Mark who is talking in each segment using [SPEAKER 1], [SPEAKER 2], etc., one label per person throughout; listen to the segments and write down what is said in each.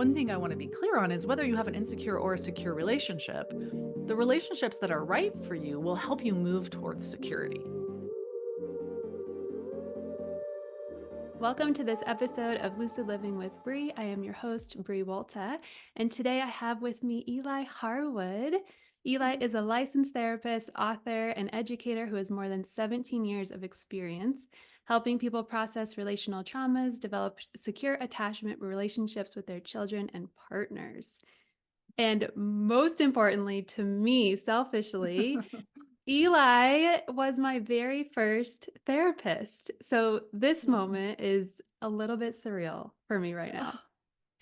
[SPEAKER 1] one thing I want to be clear on is whether you have an insecure or a secure relationship, the relationships that are right for you will help you move towards security.
[SPEAKER 2] Welcome to this episode of Lucid Living with Bree. I am your host, Bree Walta, and today I have with me Eli Harwood. Eli is a licensed therapist, author, and educator who has more than 17 years of experience helping people process relational traumas, develop secure attachment relationships with their children and partners. And most importantly, to me, selfishly, Eli was my very first therapist. So this moment is a little bit surreal for me right now.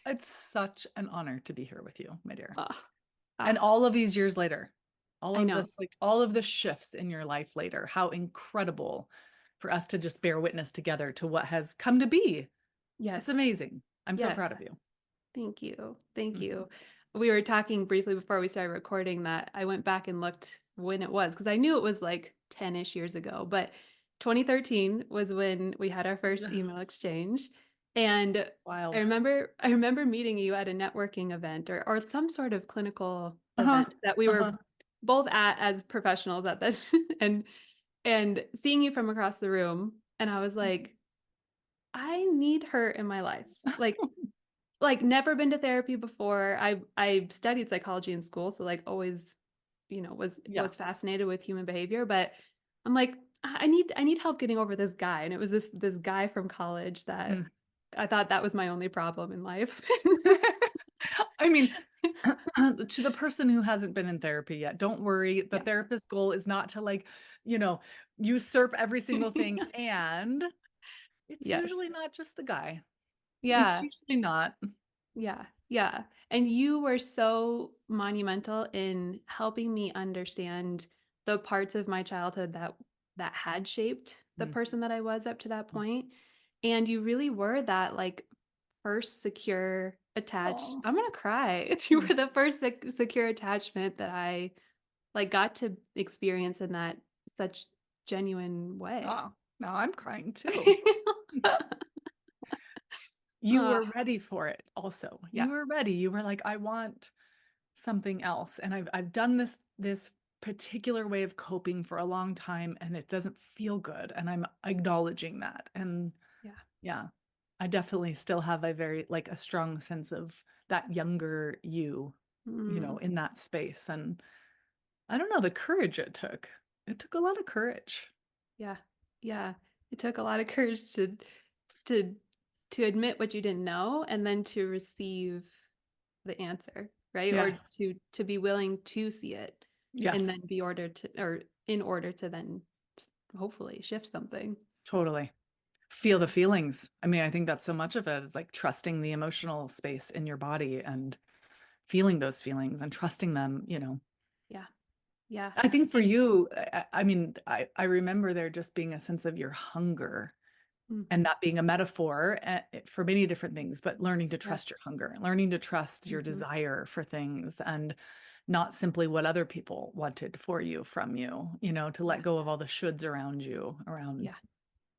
[SPEAKER 1] Oh, it's such an honor to be here with you, my dear.
[SPEAKER 2] Ah,
[SPEAKER 1] And
[SPEAKER 2] ah,
[SPEAKER 1] all of these years later,
[SPEAKER 2] I know.
[SPEAKER 1] all of the shifts in your life later, how incredible for us to just bear witness together to what has come to be. It's
[SPEAKER 2] Yes.
[SPEAKER 1] amazing. I'm so proud
[SPEAKER 2] Yes.
[SPEAKER 1] of you.
[SPEAKER 2] Thank you. Thank
[SPEAKER 1] Mhm.
[SPEAKER 2] you. We were talking briefly before we started recording that I went back and looked when it was because I knew it was like 10-ish years ago, but 2013 was when we had our first email
[SPEAKER 1] Yes.
[SPEAKER 2] exchange. And I
[SPEAKER 1] Wild.
[SPEAKER 2] remember I remember meeting you at a networking event or some sort of clinical
[SPEAKER 1] Uh-huh.
[SPEAKER 2] event that we
[SPEAKER 1] Uh-huh.
[SPEAKER 2] were both at as professionals at that and and seeing you from across the room and I was like, I need her in my life. Like never been to therapy before. I studied psychology in school, so like always,
[SPEAKER 1] Yeah.
[SPEAKER 2] was fascinated with human behavior, but I'm like I need help getting over this guy. And it was this guy from college that
[SPEAKER 1] Mm.
[SPEAKER 2] I thought that was my only problem in life.
[SPEAKER 1] I mean, to the person who hasn't been in therapy yet, don't worry. The
[SPEAKER 2] Yeah.
[SPEAKER 1] therapist's goal is not to like, you know, usurp every single thing. And it's
[SPEAKER 2] Yes.
[SPEAKER 1] usually not just the guy. It's
[SPEAKER 2] Yeah.
[SPEAKER 1] usually not.
[SPEAKER 2] Yeah. Yeah. And you were so monumental in helping me understand the parts of my childhood that had shaped the
[SPEAKER 1] Mm.
[SPEAKER 2] person that I was up to that point. And you really were that like first secure attached.
[SPEAKER 1] Oh.
[SPEAKER 2] I'm gonna cry. You were the first secure attachment that I like got to experience in that such genuine way.
[SPEAKER 1] Oh, now I'm crying too. You
[SPEAKER 2] Oh,
[SPEAKER 1] were ready for it also.
[SPEAKER 2] yeah.
[SPEAKER 1] You were ready. You were like, I want something else. And I've done this particular way of coping for a long time and it doesn't feel good. And I'm acknowledging that. And
[SPEAKER 2] Yeah.
[SPEAKER 1] yeah, I definitely still have a very like a strong sense of that younger you,
[SPEAKER 2] Mm,
[SPEAKER 1] in that space. And I don't know the courage it took. It took a lot of courage.
[SPEAKER 2] yeah. Yeah. It took a lot of courage to to admit what you didn't know and then to receive the answer, right? Or
[SPEAKER 1] Yes.
[SPEAKER 2] to be willing to see it and
[SPEAKER 1] Yes,
[SPEAKER 2] then be ordered to or in order to then hopefully shift something.
[SPEAKER 1] totally. Feel the feelings. I mean, I think that's so much of it is like trusting the emotional space in your body and feeling those feelings and trusting them.
[SPEAKER 2] Yeah. Yeah.
[SPEAKER 1] I think for
[SPEAKER 2] And
[SPEAKER 1] you, I mean, I remember there just being a sense of your hunger
[SPEAKER 2] mm,
[SPEAKER 1] and that being a metaphor for many different things, but learning to
[SPEAKER 2] yeah.
[SPEAKER 1] trust your hunger, learning to trust your
[SPEAKER 2] Hmm.
[SPEAKER 1] desire for things and not simply what other people wanted for you from you, to let
[SPEAKER 2] Yeah.
[SPEAKER 1] go of all the shoulds around you, around
[SPEAKER 2] Yeah. Yeah.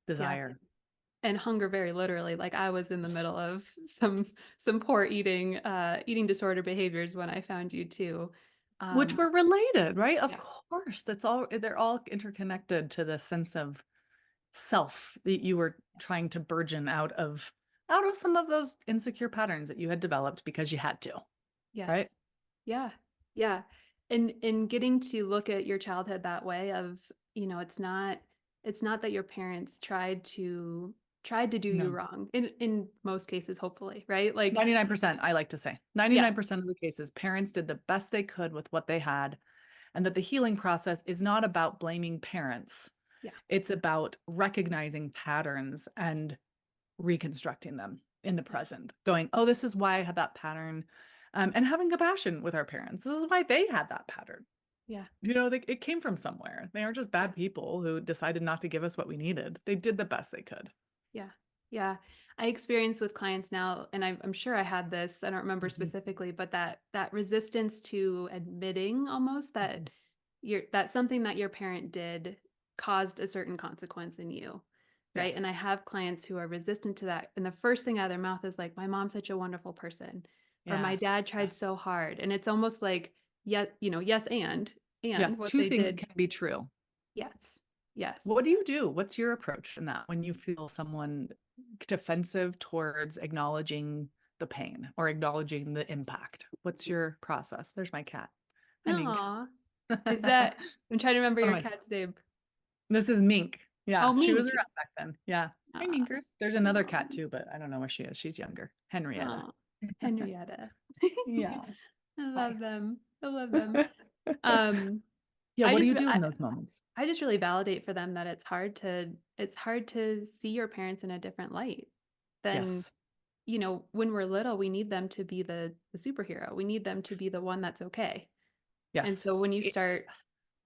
[SPEAKER 1] desire.
[SPEAKER 2] And hunger very literally. Like I was in the middle of some poor eating disorder behaviors when I found you too.
[SPEAKER 1] Which
[SPEAKER 2] Um,
[SPEAKER 1] were related, right? Of
[SPEAKER 2] yeah.
[SPEAKER 1] course, they're all interconnected to the sense of self that you were trying to burgeon out of some of those insecure patterns that you had developed because you had to, right?
[SPEAKER 2] Yes. Yeah. Yeah. And getting to look at your childhood that way of, it's not that your parents tried to do you
[SPEAKER 1] No.
[SPEAKER 2] wrong in most cases, hopefully, right? Like,
[SPEAKER 1] 99%, I like to say.
[SPEAKER 2] yeah.
[SPEAKER 1] 99% of the cases, parents did the best they could with what they had, and that the healing process is not about blaming parents.
[SPEAKER 2] Yeah.
[SPEAKER 1] It's about recognizing patterns and reconstructing them in the
[SPEAKER 2] Yes.
[SPEAKER 1] present, going, oh, this is why I had that pattern, and having compassion with our parents. This is why they had that pattern.
[SPEAKER 2] Yeah.
[SPEAKER 1] It came from somewhere. They aren't just
[SPEAKER 2] Yeah.
[SPEAKER 1] bad people who decided not to give us what we needed. They did the best they could.
[SPEAKER 2] Yeah. Yeah. I experience with clients now, and I'm sure I had this, I don't remember
[SPEAKER 1] Mhm,
[SPEAKER 2] specifically, but that resistance to admitting almost
[SPEAKER 1] mhm.
[SPEAKER 2] that something that your parent did caused a certain consequence in you. Right. And
[SPEAKER 1] Yes.
[SPEAKER 2] I have clients who are resistant to that. And the first thing out of their mouth is like, my mom's such a wonderful person. or my
[SPEAKER 1] Yes.
[SPEAKER 2] dad tried
[SPEAKER 1] Yes.
[SPEAKER 2] so hard. And it's almost like, yeah, yes, and
[SPEAKER 1] Yes.
[SPEAKER 2] what
[SPEAKER 1] Two
[SPEAKER 2] they
[SPEAKER 1] things
[SPEAKER 2] did.
[SPEAKER 1] can be true.
[SPEAKER 2] Yes.
[SPEAKER 1] What
[SPEAKER 2] Yes.
[SPEAKER 1] do you do? What's your approach in that when you feel someone defensive towards acknowledging the pain or acknowledging the impact? What's your process? There's my cat. Hi, Mink.
[SPEAKER 2] Aw. Is
[SPEAKER 1] One
[SPEAKER 2] that, I'm trying to remember
[SPEAKER 1] of
[SPEAKER 2] your
[SPEAKER 1] my,
[SPEAKER 2] cat's name.
[SPEAKER 1] this is Mink.
[SPEAKER 2] Oh,
[SPEAKER 1] Yeah, she was
[SPEAKER 2] Mink.
[SPEAKER 1] around back then. Yeah. Hi,
[SPEAKER 2] Aw.
[SPEAKER 1] Minkers. There's another cat too, but I don't know where she is. She's younger. Henrietta.
[SPEAKER 2] Aw. Henrietta.
[SPEAKER 1] Yeah.
[SPEAKER 2] I
[SPEAKER 1] Hi.
[SPEAKER 2] love them. I love them. Um,
[SPEAKER 1] Yeah,
[SPEAKER 2] I
[SPEAKER 1] what do
[SPEAKER 2] just
[SPEAKER 1] you
[SPEAKER 2] re-
[SPEAKER 1] do in
[SPEAKER 2] I,
[SPEAKER 1] those moments?
[SPEAKER 2] I just really validate for them that it's hard to see your parents in a different light than,
[SPEAKER 1] Yes.
[SPEAKER 2] when we're little, we need them to be the superhero. We need them to be the one that's okay. And
[SPEAKER 1] Yes.
[SPEAKER 2] so when you
[SPEAKER 1] It-
[SPEAKER 2] start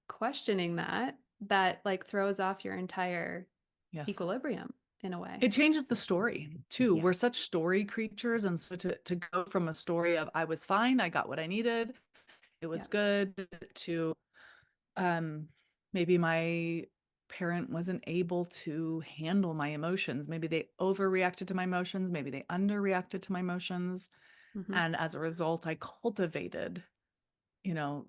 [SPEAKER 2] questioning that like throws off your entire
[SPEAKER 1] yes.
[SPEAKER 2] equilibrium in a way.
[SPEAKER 1] It changes the story too.
[SPEAKER 2] Yeah.
[SPEAKER 1] We're such story creatures. And so to go from a story of I was fine, I got what I needed, it was
[SPEAKER 2] Yeah.
[SPEAKER 1] good, to um maybe my parent wasn't able to handle my emotions. Maybe they overreacted to my emotions, maybe they underreacted to my emotions.
[SPEAKER 2] Hmm.
[SPEAKER 1] And as a result, I cultivated,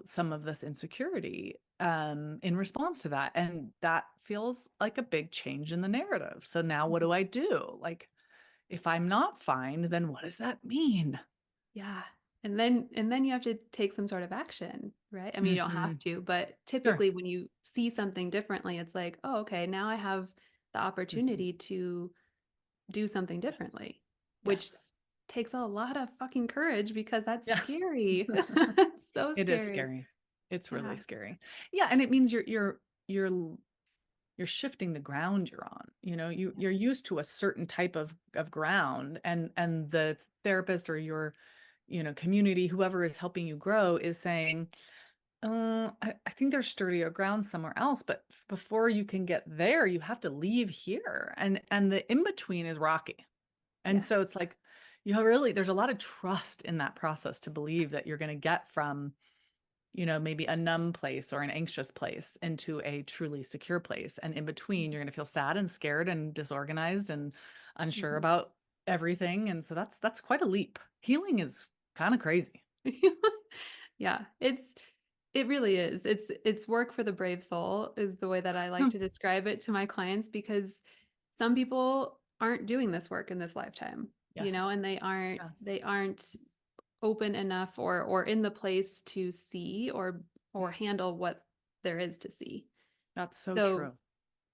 [SPEAKER 1] some of this insecurity in response to that. And that feels like a big change in the narrative. So now what do I do? Like, if I'm not fine, then what does that mean?
[SPEAKER 2] Yeah. And then you have to take some sort of action, right? I mean, you don't have
[SPEAKER 1] Hmm.
[SPEAKER 2] to, but
[SPEAKER 1] Sure.
[SPEAKER 2] typically when you see something differently, it's like, oh, okay, now I have the
[SPEAKER 1] Mhm.
[SPEAKER 2] opportunity to do something
[SPEAKER 1] Yes.
[SPEAKER 2] differently, which
[SPEAKER 1] Yes.
[SPEAKER 2] takes a lot of fucking courage because that's
[SPEAKER 1] Yes.
[SPEAKER 2] scary. It's so
[SPEAKER 1] It is
[SPEAKER 2] scary.
[SPEAKER 1] scary. It's really
[SPEAKER 2] Yeah.
[SPEAKER 1] scary. Yeah, and it means you're shifting the ground you're on. You're used to a certain type of ground, and the therapist or your, community, whoever is helping you grow, is saying, I think there's sturdier ground somewhere else, but before you can get there, you have to leave here. And the in between is rocky. And so
[SPEAKER 2] Yes.
[SPEAKER 1] it's like, there's a lot of trust in that process to believe that you're going to get from, maybe a numb place or an anxious place into a truly secure place. And in between, you're going to feel sad and scared and disorganized and unsure
[SPEAKER 2] Mhm.
[SPEAKER 1] about everything. And so that's quite a leap. Healing is kind of crazy.
[SPEAKER 2] Yeah, it really is. It's work for the brave soul is the way that I like
[SPEAKER 1] Hmm.
[SPEAKER 2] to describe it to my clients because some people aren't doing this work in this lifetime,
[SPEAKER 1] Yes.
[SPEAKER 2] and they aren't
[SPEAKER 1] Yes.
[SPEAKER 2] they aren't open enough or in the place to see or
[SPEAKER 1] Mm.
[SPEAKER 2] handle what there is to see.
[SPEAKER 1] That's so
[SPEAKER 2] So,
[SPEAKER 1] true.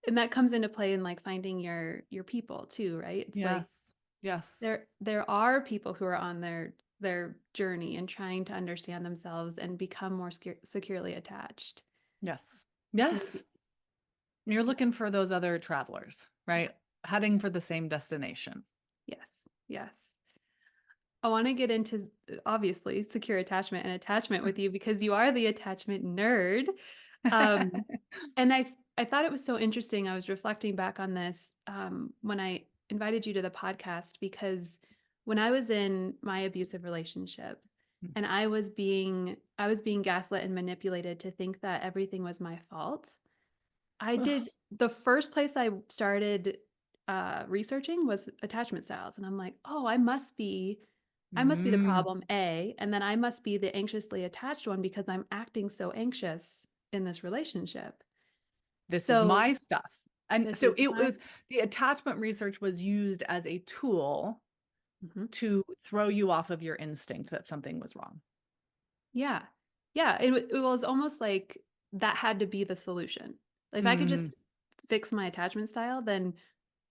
[SPEAKER 2] and that comes into play in like finding your people too, right? It's like
[SPEAKER 1] Yes. Yes.
[SPEAKER 2] there are people who are on their journey and trying to understand themselves and become more securely attached.
[SPEAKER 1] Yes.
[SPEAKER 2] And
[SPEAKER 1] Yes. You're
[SPEAKER 2] yeah,
[SPEAKER 1] looking for those other travelers,
[SPEAKER 2] yeah,
[SPEAKER 1] right? Heading for the same destination.
[SPEAKER 2] yes, yes. I want to get into obviously secure attachment and attachment with you because you are the attachment nerd. Um, and I thought it was so interesting. I was reflecting back on this when I invited you to the podcast because when I was in my abusive relationship and I was being gaslit and manipulated to think that everything was my fault. I
[SPEAKER 1] Ugh.
[SPEAKER 2] did the first place I started researching was attachment styles, and I'm like, oh, I must be the
[SPEAKER 1] Mm,
[SPEAKER 2] problem A, and then I must be the anxiously attached one because I'm acting so anxious in this relationship.
[SPEAKER 1] this is
[SPEAKER 2] So
[SPEAKER 1] my stuff. And
[SPEAKER 2] this
[SPEAKER 1] so
[SPEAKER 2] is
[SPEAKER 1] it
[SPEAKER 2] my
[SPEAKER 1] was the attachment research was used as a tool
[SPEAKER 2] Mhm.
[SPEAKER 1] to throw you off of your instinct that something was wrong.
[SPEAKER 2] Yeah. Yeah, it was almost like that had to be the solution. If I could
[SPEAKER 1] Mm,
[SPEAKER 2] just fix my attachment style, then,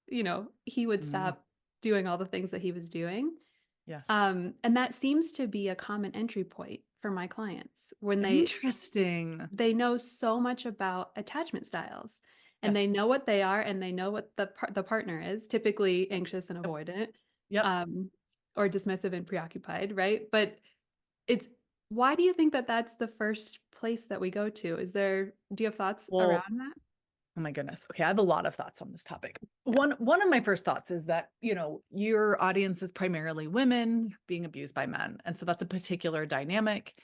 [SPEAKER 2] he would
[SPEAKER 1] mm,
[SPEAKER 2] stop doing all the things that he was doing.
[SPEAKER 1] yes.
[SPEAKER 2] And that seems to be a common entry point for my clients when
[SPEAKER 1] Interesting.
[SPEAKER 2] they know so much about attachment styles and
[SPEAKER 1] Yes.
[SPEAKER 2] they know what they are and they know what the partner is, typically anxious and
[SPEAKER 1] Yep.
[SPEAKER 2] avoidant,
[SPEAKER 1] Yep.
[SPEAKER 2] um, or dismissive and preoccupied, right? But it's why do you think that that's the first place that we go to? Do you have thoughts
[SPEAKER 1] Well,
[SPEAKER 2] around that?
[SPEAKER 1] oh my goodness. Okay, I have a lot of thoughts on this topic.
[SPEAKER 2] Yeah.
[SPEAKER 1] One of my first thoughts is that, your audience is primarily women being abused by men. And so that's a particular dynamic.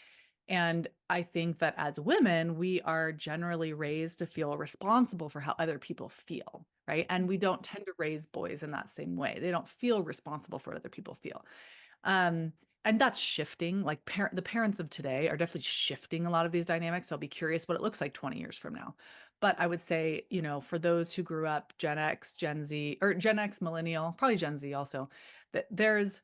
[SPEAKER 1] And I think that as women, we are generally raised to feel responsible for how other people feel, right? And we don't tend to raise boys in that same way. They don't feel responsible for what other people feel. Um, And that's shifting. Like the parents of today are definitely shifting a lot of these dynamics. So I'll be curious what it looks like 20 years from now. But I would say, for those who grew up Gen X, Gen Z, or Gen X, millennial, probably Gen Z also, that there's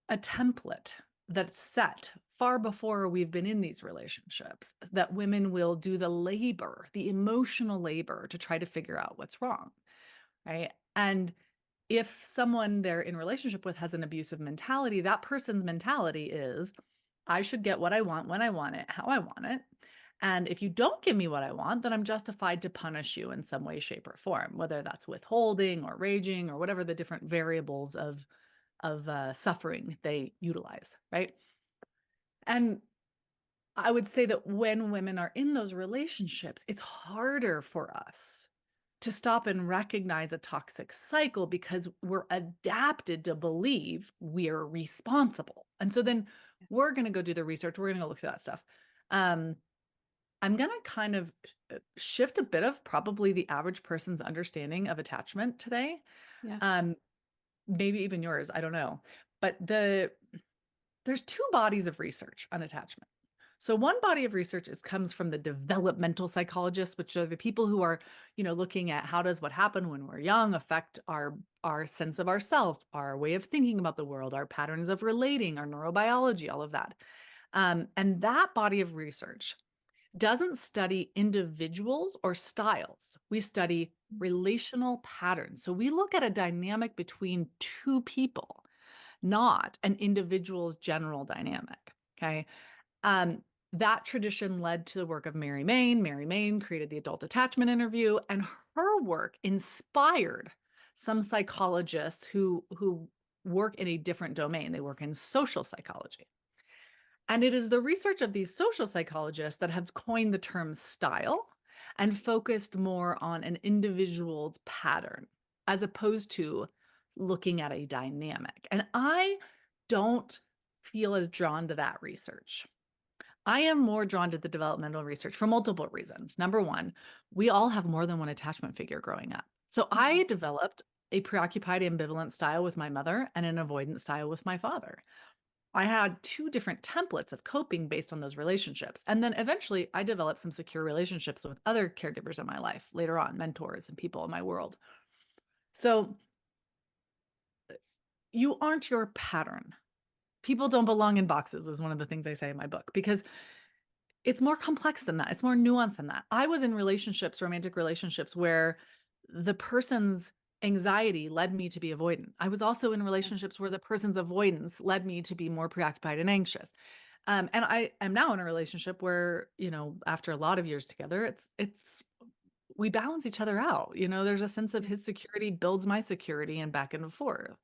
[SPEAKER 1] a template that's set far before we've been in these relationships that women will do the labor, the emotional labor to try to figure out what's wrong, right? And if someone they're in relationship with has an abusive mentality, that person's mentality is, I should get what I want when I want it, how I want it. And if you don't give me what I want, then I'm justified to punish you in some way, shape, or form, whether that's withholding or raging or whatever the different variables of suffering they utilize, right? And I would say that when women are in those relationships, it's harder for us to stop and recognize a toxic cycle because we're adapted to believe we're responsible. And so then we're going to go do the research. We're going to go look at that stuff. Um, I'm going to kind of shift a bit of probably the average person's understanding of attachment today.
[SPEAKER 2] Yeah.
[SPEAKER 1] Um, Maybe even yours. I don't know. But there's two bodies of research on attachment. So one body of research comes from the developmental psychologists, which are the people who are, looking at how does what happened when we're young affect our sense of ourself, our way of thinking about the world, our patterns of relating, our neurobiology, all of that. And that body of research doesn't study individuals or styles. We study relational patterns. So we look at a dynamic between two people, not an individual's general dynamic. Okay. Um, that tradition led to the work of Mary Main. Mary Main created the adult attachment interview, and her work inspired some psychologists who work in a different domain. They work in social psychology. And it is the research of these social psychologists that have coined the term style and focused more on an individual's pattern as opposed to looking at a dynamic. And I don't feel as drawn to that research. I am more drawn to the developmental research for multiple reasons. Number one, we all have more than one attachment figure growing up. So
[SPEAKER 2] Mhm.
[SPEAKER 1] I developed a preoccupied ambivalent style with my mother and an avoidant style with my father. I had two different templates of coping based on those relationships. And then eventually I developed some secure relationships with other caregivers in my life later on, mentors and people in my world. So you aren't your pattern. People don't belong in boxes, is one of the things I say in my book, because it's more complex than that. It's more nuanced than that. I was in relationships, romantic relationships, where the person's anxiety led me to be avoidant. I was also in
[SPEAKER 2] Yeah.
[SPEAKER 1] relationships where the person's avoidance led me to be more preoccupied and anxious. And I am now in a relationship where, after a lot of years together, it's we balance each other out. There's a sense of
[SPEAKER 2] Yeah.
[SPEAKER 1] his security builds my security and back and forth.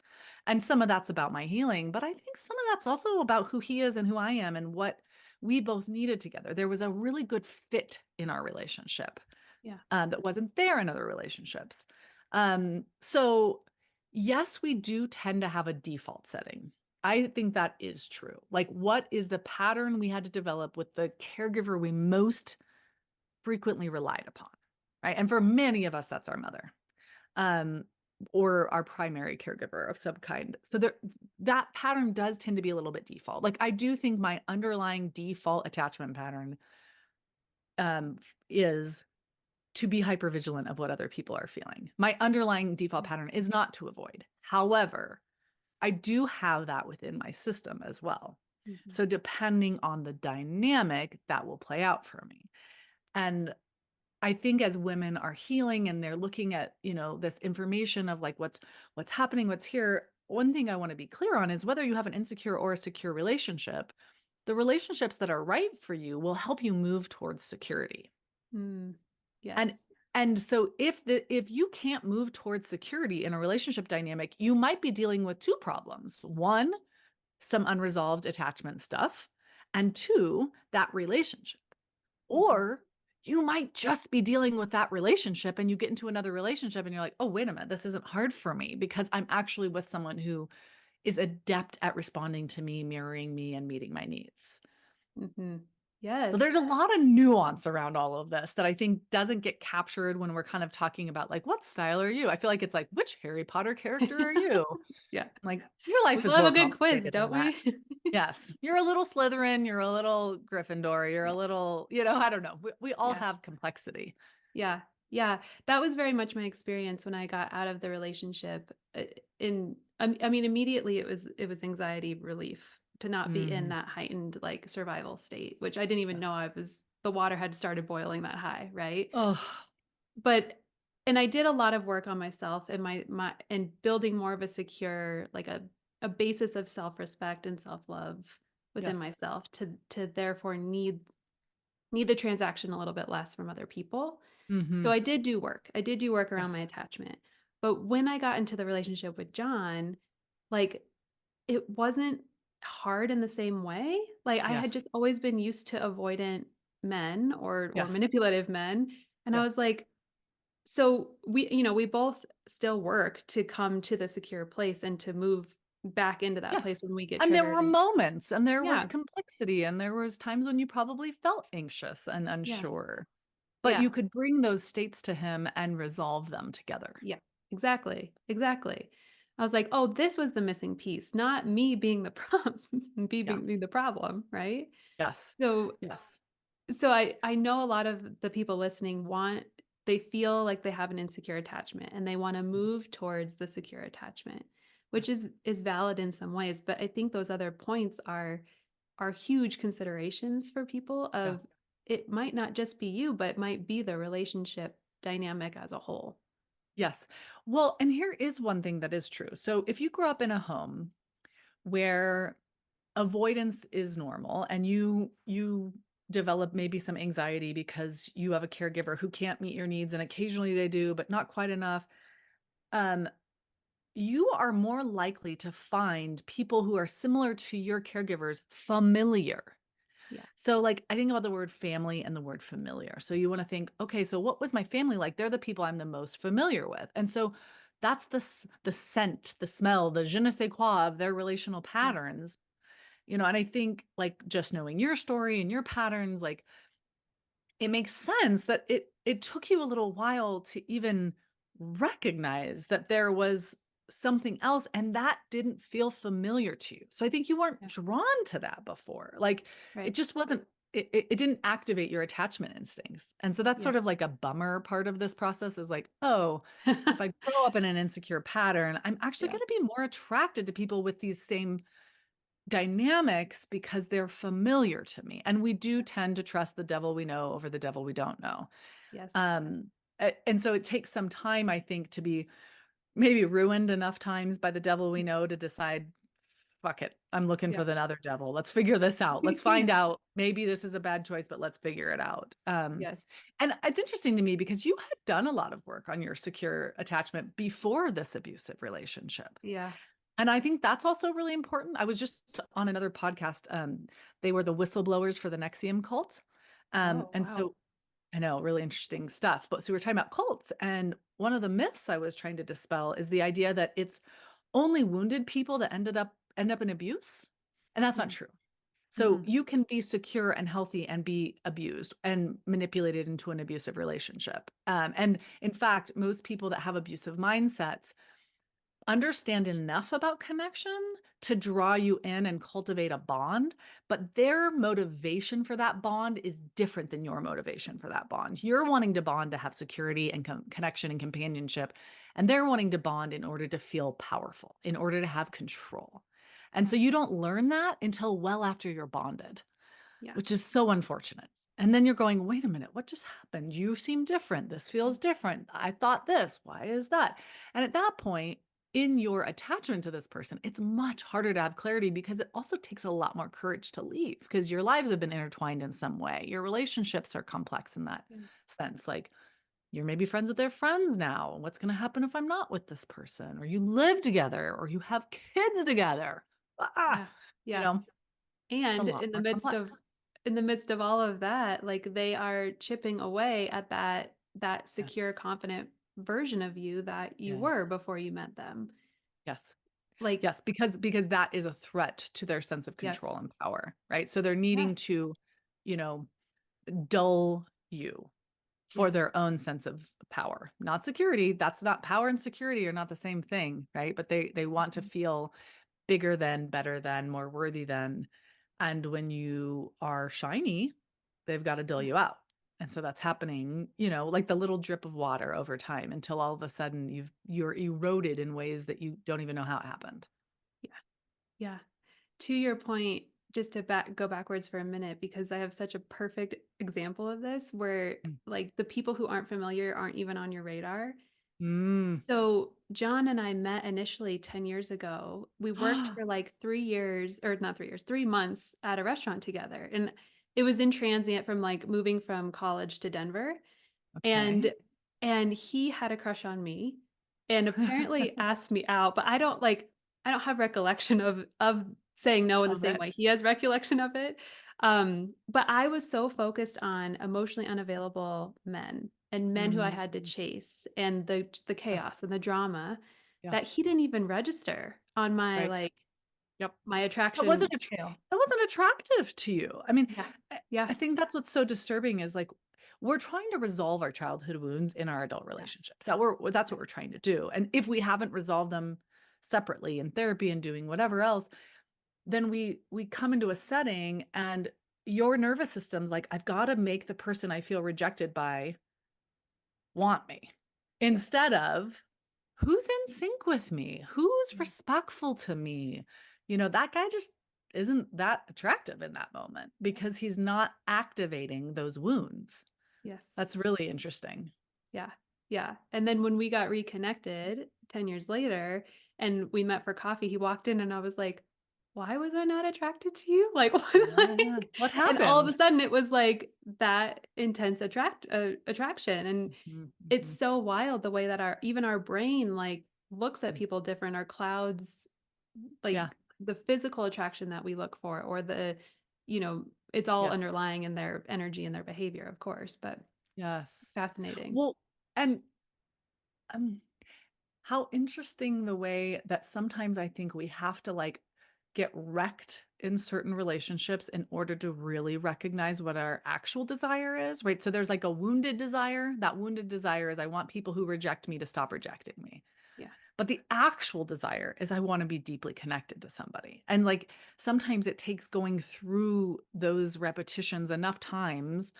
[SPEAKER 1] And some of that's about my healing, but I think some of that's also about who he is and who I am and what we both needed together. There was a really good fit in our relationship
[SPEAKER 2] Yeah.
[SPEAKER 1] that wasn't there in other relationships. So, yes, we do tend to have a default setting. I think that is true. Like, what is the pattern we had to develop with the caregiver we most frequently relied upon, right? And for many of us, that's our mother, um, or our primary caregiver of some kind. So that pattern does tend to be a little bit default. Like I do think my underlying default attachment pattern is to be hypervigilant of what other people are feeling. My underlying default pattern is not to avoid. However, I do have that within my system as well.
[SPEAKER 2] Mhm.
[SPEAKER 1] So depending on the dynamic, that will play out for me. And I think as women are healing and they're looking at, this information of like what's happening, what's here, one thing I want to be clear on is whether you have an insecure or a secure relationship, the relationships that are right for you will help you move towards security.
[SPEAKER 2] Mm.
[SPEAKER 1] And
[SPEAKER 2] Yes.
[SPEAKER 1] and so if you can't move towards security in a relationship dynamic, you might be dealing with two problems. One, some unresolved attachment stuff, and two, that relationship.
[SPEAKER 2] Mhm.
[SPEAKER 1] Or you might just be dealing with that relationship and you get into another relationship and you're like, "Oh, wait a minute, this isn't hard for me because I'm actually with someone who is adept at responding to me, mirroring me, and meeting my needs."
[SPEAKER 2] Mhm.
[SPEAKER 1] So there's
[SPEAKER 2] Yes.
[SPEAKER 1] a lot of nuance around all of this that I think doesn't get captured when we're kind of talking about like, what style are you? I feel like it's like, which Harry Potter character are you?
[SPEAKER 2] Yeah.
[SPEAKER 1] Like, your
[SPEAKER 2] We
[SPEAKER 1] life is
[SPEAKER 2] love a
[SPEAKER 1] more
[SPEAKER 2] good quiz,
[SPEAKER 1] complicated than
[SPEAKER 2] don't we?
[SPEAKER 1] that. Yes. You're a little Slytherin, you're a little Gryffindor, you're a
[SPEAKER 2] Yeah.
[SPEAKER 1] little, I don't know. We all
[SPEAKER 2] Yeah.
[SPEAKER 1] have complexity.
[SPEAKER 2] Yeah. Yeah. That was very much my experience when I got out of the relationship. I mean, immediately it was anxiety relief to not be in
[SPEAKER 1] Mhm.
[SPEAKER 2] that heightened like survival state, which I didn't even know
[SPEAKER 1] Yes.
[SPEAKER 2] the water had started boiling that high, right?
[SPEAKER 1] Oh,
[SPEAKER 2] But and I did a lot of work on myself and my and building more of a secure, like a basis of self-respect and self-love within
[SPEAKER 1] yes.
[SPEAKER 2] myself to therefore need the transaction a little bit less from other people. So
[SPEAKER 1] Mhm.
[SPEAKER 2] I did do work. I did do work around
[SPEAKER 1] Yes.
[SPEAKER 2] my attachment. But when I got into the relationship with John, like it wasn't hard in the same way. Like I had
[SPEAKER 1] Yes.
[SPEAKER 2] just always been used to avoidant men or
[SPEAKER 1] Yes.
[SPEAKER 2] manipulative men. And I was
[SPEAKER 1] Yes.
[SPEAKER 2] like, so we both still work to come to the secure place and to move back into that
[SPEAKER 1] Yes.
[SPEAKER 2] place when we get
[SPEAKER 1] And there
[SPEAKER 2] triggered
[SPEAKER 1] were
[SPEAKER 2] and
[SPEAKER 1] moments and there was
[SPEAKER 2] yeah,
[SPEAKER 1] complexity and there was times when you probably felt anxious and
[SPEAKER 2] yeah,
[SPEAKER 1] unsure, but
[SPEAKER 2] yeah,
[SPEAKER 1] you could bring those states to him and resolve them together.
[SPEAKER 2] yeah. Exactly. Exactly. I was like, "Oh, this was the missing piece, not me being the problem,
[SPEAKER 1] Yeah.
[SPEAKER 2] being the problem," right?
[SPEAKER 1] Yes.
[SPEAKER 2] So
[SPEAKER 1] Yes.
[SPEAKER 2] I know a lot of the people listening they feel like they have an insecure attachment and they wanna
[SPEAKER 1] Mhm.
[SPEAKER 2] move towards the secure attachment, which
[SPEAKER 1] Yes.
[SPEAKER 2] is valid in some ways, but I think those other points are huge considerations for people
[SPEAKER 1] Yeah.
[SPEAKER 2] of it might not just be you, but it might be the relationship dynamic as a whole.
[SPEAKER 1] Yes. Well, and here is one thing that is true. So if you grew up in a home where avoidance is normal and you develop maybe some anxiety because you have a caregiver who can't meet your needs and occasionally they do, but not quite enough. Um, you are more likely to find people who are similar to your caregivers familiar.
[SPEAKER 2] Yeah,
[SPEAKER 1] So, like, I think about the word family and the word familiar. So, you want to think, okay, so what was my family like? They're the people I'm the most familiar with. And so, that's the scent, the smell, the je ne sais quoi of their relational
[SPEAKER 2] yeah,
[SPEAKER 1] patterns. And I think like just knowing your story and your patterns, like it makes sense that it took you a little while to even recognize that there was something else and that didn't feel familiar to you. So I think you weren't
[SPEAKER 2] yeah,
[SPEAKER 1] drawn to that before. Like it
[SPEAKER 2] right.
[SPEAKER 1] just wasn't it didn't activate your attachment instincts. And so that's
[SPEAKER 2] Yeah.
[SPEAKER 1] sort of like a bummer part of this process is like, oh, if I grow up in an insecure pattern, I'm actually
[SPEAKER 2] Yeah,
[SPEAKER 1] going to be more attracted to people with these same dynamics because they're familiar to me. And we do
[SPEAKER 2] yeah,
[SPEAKER 1] tend to trust the devil we know over the devil we don't know.
[SPEAKER 2] yes,
[SPEAKER 1] And so it takes some time, I think, to be maybe ruined enough times by the devil we know to decide, fuck it, I'm looking
[SPEAKER 2] yeah,
[SPEAKER 1] for the other devil. Let's figure this out. Let's find
[SPEAKER 2] yeah,
[SPEAKER 1] out. Maybe this is a bad choice, but let's figure it out.
[SPEAKER 2] yes,
[SPEAKER 1] And it's interesting to me because you had done a lot of work on your secure attachment before this abusive relationship.
[SPEAKER 2] yeah.
[SPEAKER 1] And I think that's also really important. I was just on another podcast. They were the whistleblowers for the Nexium cult.
[SPEAKER 2] Oh,
[SPEAKER 1] And
[SPEAKER 2] wow.
[SPEAKER 1] so I know, really interesting stuff. But so we were talking about cults. And one of the myths I was trying to dispel is the idea that it's only wounded people that end up in abuse. And that's not
[SPEAKER 2] Mm,
[SPEAKER 1] true. So
[SPEAKER 2] mhm,
[SPEAKER 1] you can be secure and healthy and be abused and manipulated into an abusive relationship. And in fact, most people that have abusive mindsets understand enough about connection to draw you in and cultivate a bond, but their motivation for that bond is different than your motivation for that bond. You're wanting to bond to have security and connection and companionship, and they're wanting to bond in order to feel powerful, in order to have control. And
[SPEAKER 2] yeah,
[SPEAKER 1] so you don't learn that until well after you're bonded,
[SPEAKER 2] yeah,
[SPEAKER 1] which is so unfortunate. And then you're going, wait a minute, what just happened? You seem different. This
[SPEAKER 2] mm,
[SPEAKER 1] feels different. I thought this. Why is that? And at that point, in your attachment to this person, it's much harder to have clarity because it also takes a lot more courage to leave because your lives have been intertwined in some way. Your relationships are complex in that
[SPEAKER 2] yeah,
[SPEAKER 1] sense. Like you're maybe friends with their friends now. What's going to happen if I'm not with this person? Or you live together or you have kids together. Ah,
[SPEAKER 2] yeah,
[SPEAKER 1] you
[SPEAKER 2] yeah.
[SPEAKER 1] know, it's a
[SPEAKER 2] And
[SPEAKER 1] lot more complex.
[SPEAKER 2] in the midst of all of that, like, they are chipping away at that
[SPEAKER 1] Yes.
[SPEAKER 2] secure, confident version of you that you were
[SPEAKER 1] Yes.
[SPEAKER 2] before you met them.
[SPEAKER 1] Yes.
[SPEAKER 2] Like
[SPEAKER 1] Yes, because that is a threat to their sense of control
[SPEAKER 2] yes.
[SPEAKER 1] and power, right? So they're
[SPEAKER 2] Yeah.
[SPEAKER 1] needing to you know, dull you for
[SPEAKER 2] Yes.
[SPEAKER 1] their own sense of power, not security. That's not power and security are not the same thing, right? But they want to
[SPEAKER 2] Mhm.
[SPEAKER 1] feel bigger than, better than, more worthy than. And when you are shiny, they've got to dull
[SPEAKER 2] Yeah.
[SPEAKER 1] you out. And so that's happening, like the little drip of water over time until all of a sudden you're eroded in ways that you don't even know how it happened.
[SPEAKER 2] Yeah. Yeah. To your point, just to go backwards for a minute, because I have such a perfect example of this where
[SPEAKER 1] Mm.
[SPEAKER 2] like the people who aren't familiar aren't even on your radar.
[SPEAKER 1] Mm.
[SPEAKER 2] So John and I met initially 10 years ago. We worked for like 3 years, or not 3 years, 3 months at a restaurant together. And it was in transient from like moving from college to Denver.
[SPEAKER 1] Okay.
[SPEAKER 2] And he had a crush on me and apparently asked me out, but I don't have recollection of saying no in the
[SPEAKER 1] Love
[SPEAKER 2] same way
[SPEAKER 1] it.
[SPEAKER 2] he has recollection of it. But I was so focused on emotionally unavailable men and men who I
[SPEAKER 1] Mm.
[SPEAKER 2] had to chase and the
[SPEAKER 1] Yes.
[SPEAKER 2] chaos and the drama
[SPEAKER 1] Yeah.
[SPEAKER 2] that he didn't even register on my
[SPEAKER 1] Right.
[SPEAKER 2] like
[SPEAKER 1] Yep.
[SPEAKER 2] my
[SPEAKER 1] That
[SPEAKER 2] attraction
[SPEAKER 1] wasn't att
[SPEAKER 2] scale.
[SPEAKER 1] that wasn't attractive to you. I mean,
[SPEAKER 2] Yeah.
[SPEAKER 1] I
[SPEAKER 2] Yeah.
[SPEAKER 1] I think that's what's so disturbing is, like, we're trying to resolve our childhood wounds in our adult
[SPEAKER 2] Yeah.
[SPEAKER 1] relationships. That's
[SPEAKER 2] Yeah.
[SPEAKER 1] what we're trying to do, and if we haven't resolved them separately in therapy and doing whatever else, then we come into a setting and your nervous system's like, "I've gotta make the person I feel rejected by want me,"
[SPEAKER 2] Yes.
[SPEAKER 1] instead of who's in sync with me? Who's
[SPEAKER 2] Yeah.
[SPEAKER 1] respectful to me? That guy just isn't that attractive in that moment because he's not activating those wounds.
[SPEAKER 2] Yes.
[SPEAKER 1] That's really interesting.
[SPEAKER 2] Yeah. Yeah. And then when we got reconnected 10 years later and we met for coffee, he walked in and I was like, "Why was I not attracted to you?" Like, what,
[SPEAKER 1] Yeah.
[SPEAKER 2] like
[SPEAKER 1] What
[SPEAKER 2] and all of a
[SPEAKER 1] happened?
[SPEAKER 2] sudden it was like that intense attraction. And
[SPEAKER 1] Mhm,
[SPEAKER 2] it's
[SPEAKER 1] mhm.
[SPEAKER 2] so wild the way that our brain like looks at
[SPEAKER 1] Mm.
[SPEAKER 2] people different. Our clouds,
[SPEAKER 1] Yeah.
[SPEAKER 2] like the physical attraction that we look for, or you know, it's all
[SPEAKER 1] Yes.
[SPEAKER 2] underlying in their energy and their behavior, of course, but
[SPEAKER 1] Yes.
[SPEAKER 2] fascinating.
[SPEAKER 1] Well, and um, how interesting the way that sometimes I think we have to like get wrecked in certain relationships in order to really recognize what our actual desire is, right? So there's like a wounded desire. That wounded desire is I want people who reject me to stop rejecting me.
[SPEAKER 2] Yeah.
[SPEAKER 1] But the actual desire is I want to be deeply connected to somebody. And like sometimes it takes going through those repetitions enough times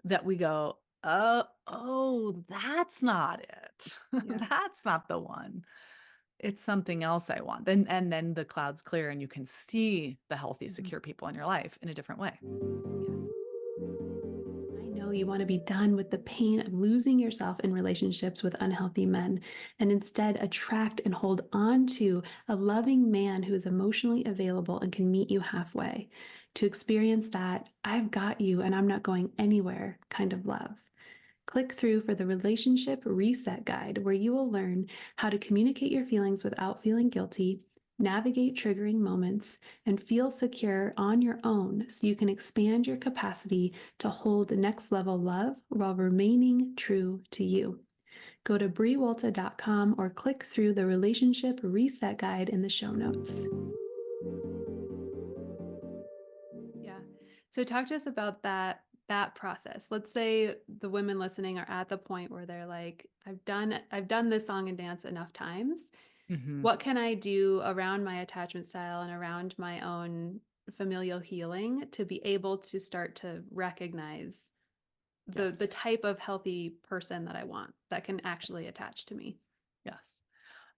[SPEAKER 1] that we go, oh, that's not it.
[SPEAKER 2] Yeah.
[SPEAKER 1] That's not the one. It's something else I want. And then the clouds clear and you can see the healthy,
[SPEAKER 2] Mhm.
[SPEAKER 1] secure people in your life in a different way.
[SPEAKER 2] Yeah. I know you want to be done with the pain of losing yourself in relationships with unhealthy men and instead attract and hold on to a loving man who is emotionally available and can meet you halfway. To experience that, I've got you and I'm not going anywhere kind of love. Click through for the Relationship Reset Guide, where you will learn how to communicate your feelings without feeling guilty, navigate triggering moments, and feel secure on your own so you can expand your capacity to hold next level love while remaining true to you. Go to briewolta.com or click through the Relationship Reset Guide in the show notes. Yeah. So talk to us about that process. Let's say the women listening are at the point where they're like, I've done this song and dance enough times.
[SPEAKER 1] Hmm.
[SPEAKER 2] What can I do around my attachment style and around my own familial healing to be able to start to recognize the
[SPEAKER 1] Yes.
[SPEAKER 2] type of healthy person that I want that can actually attach to me?
[SPEAKER 1] Yes.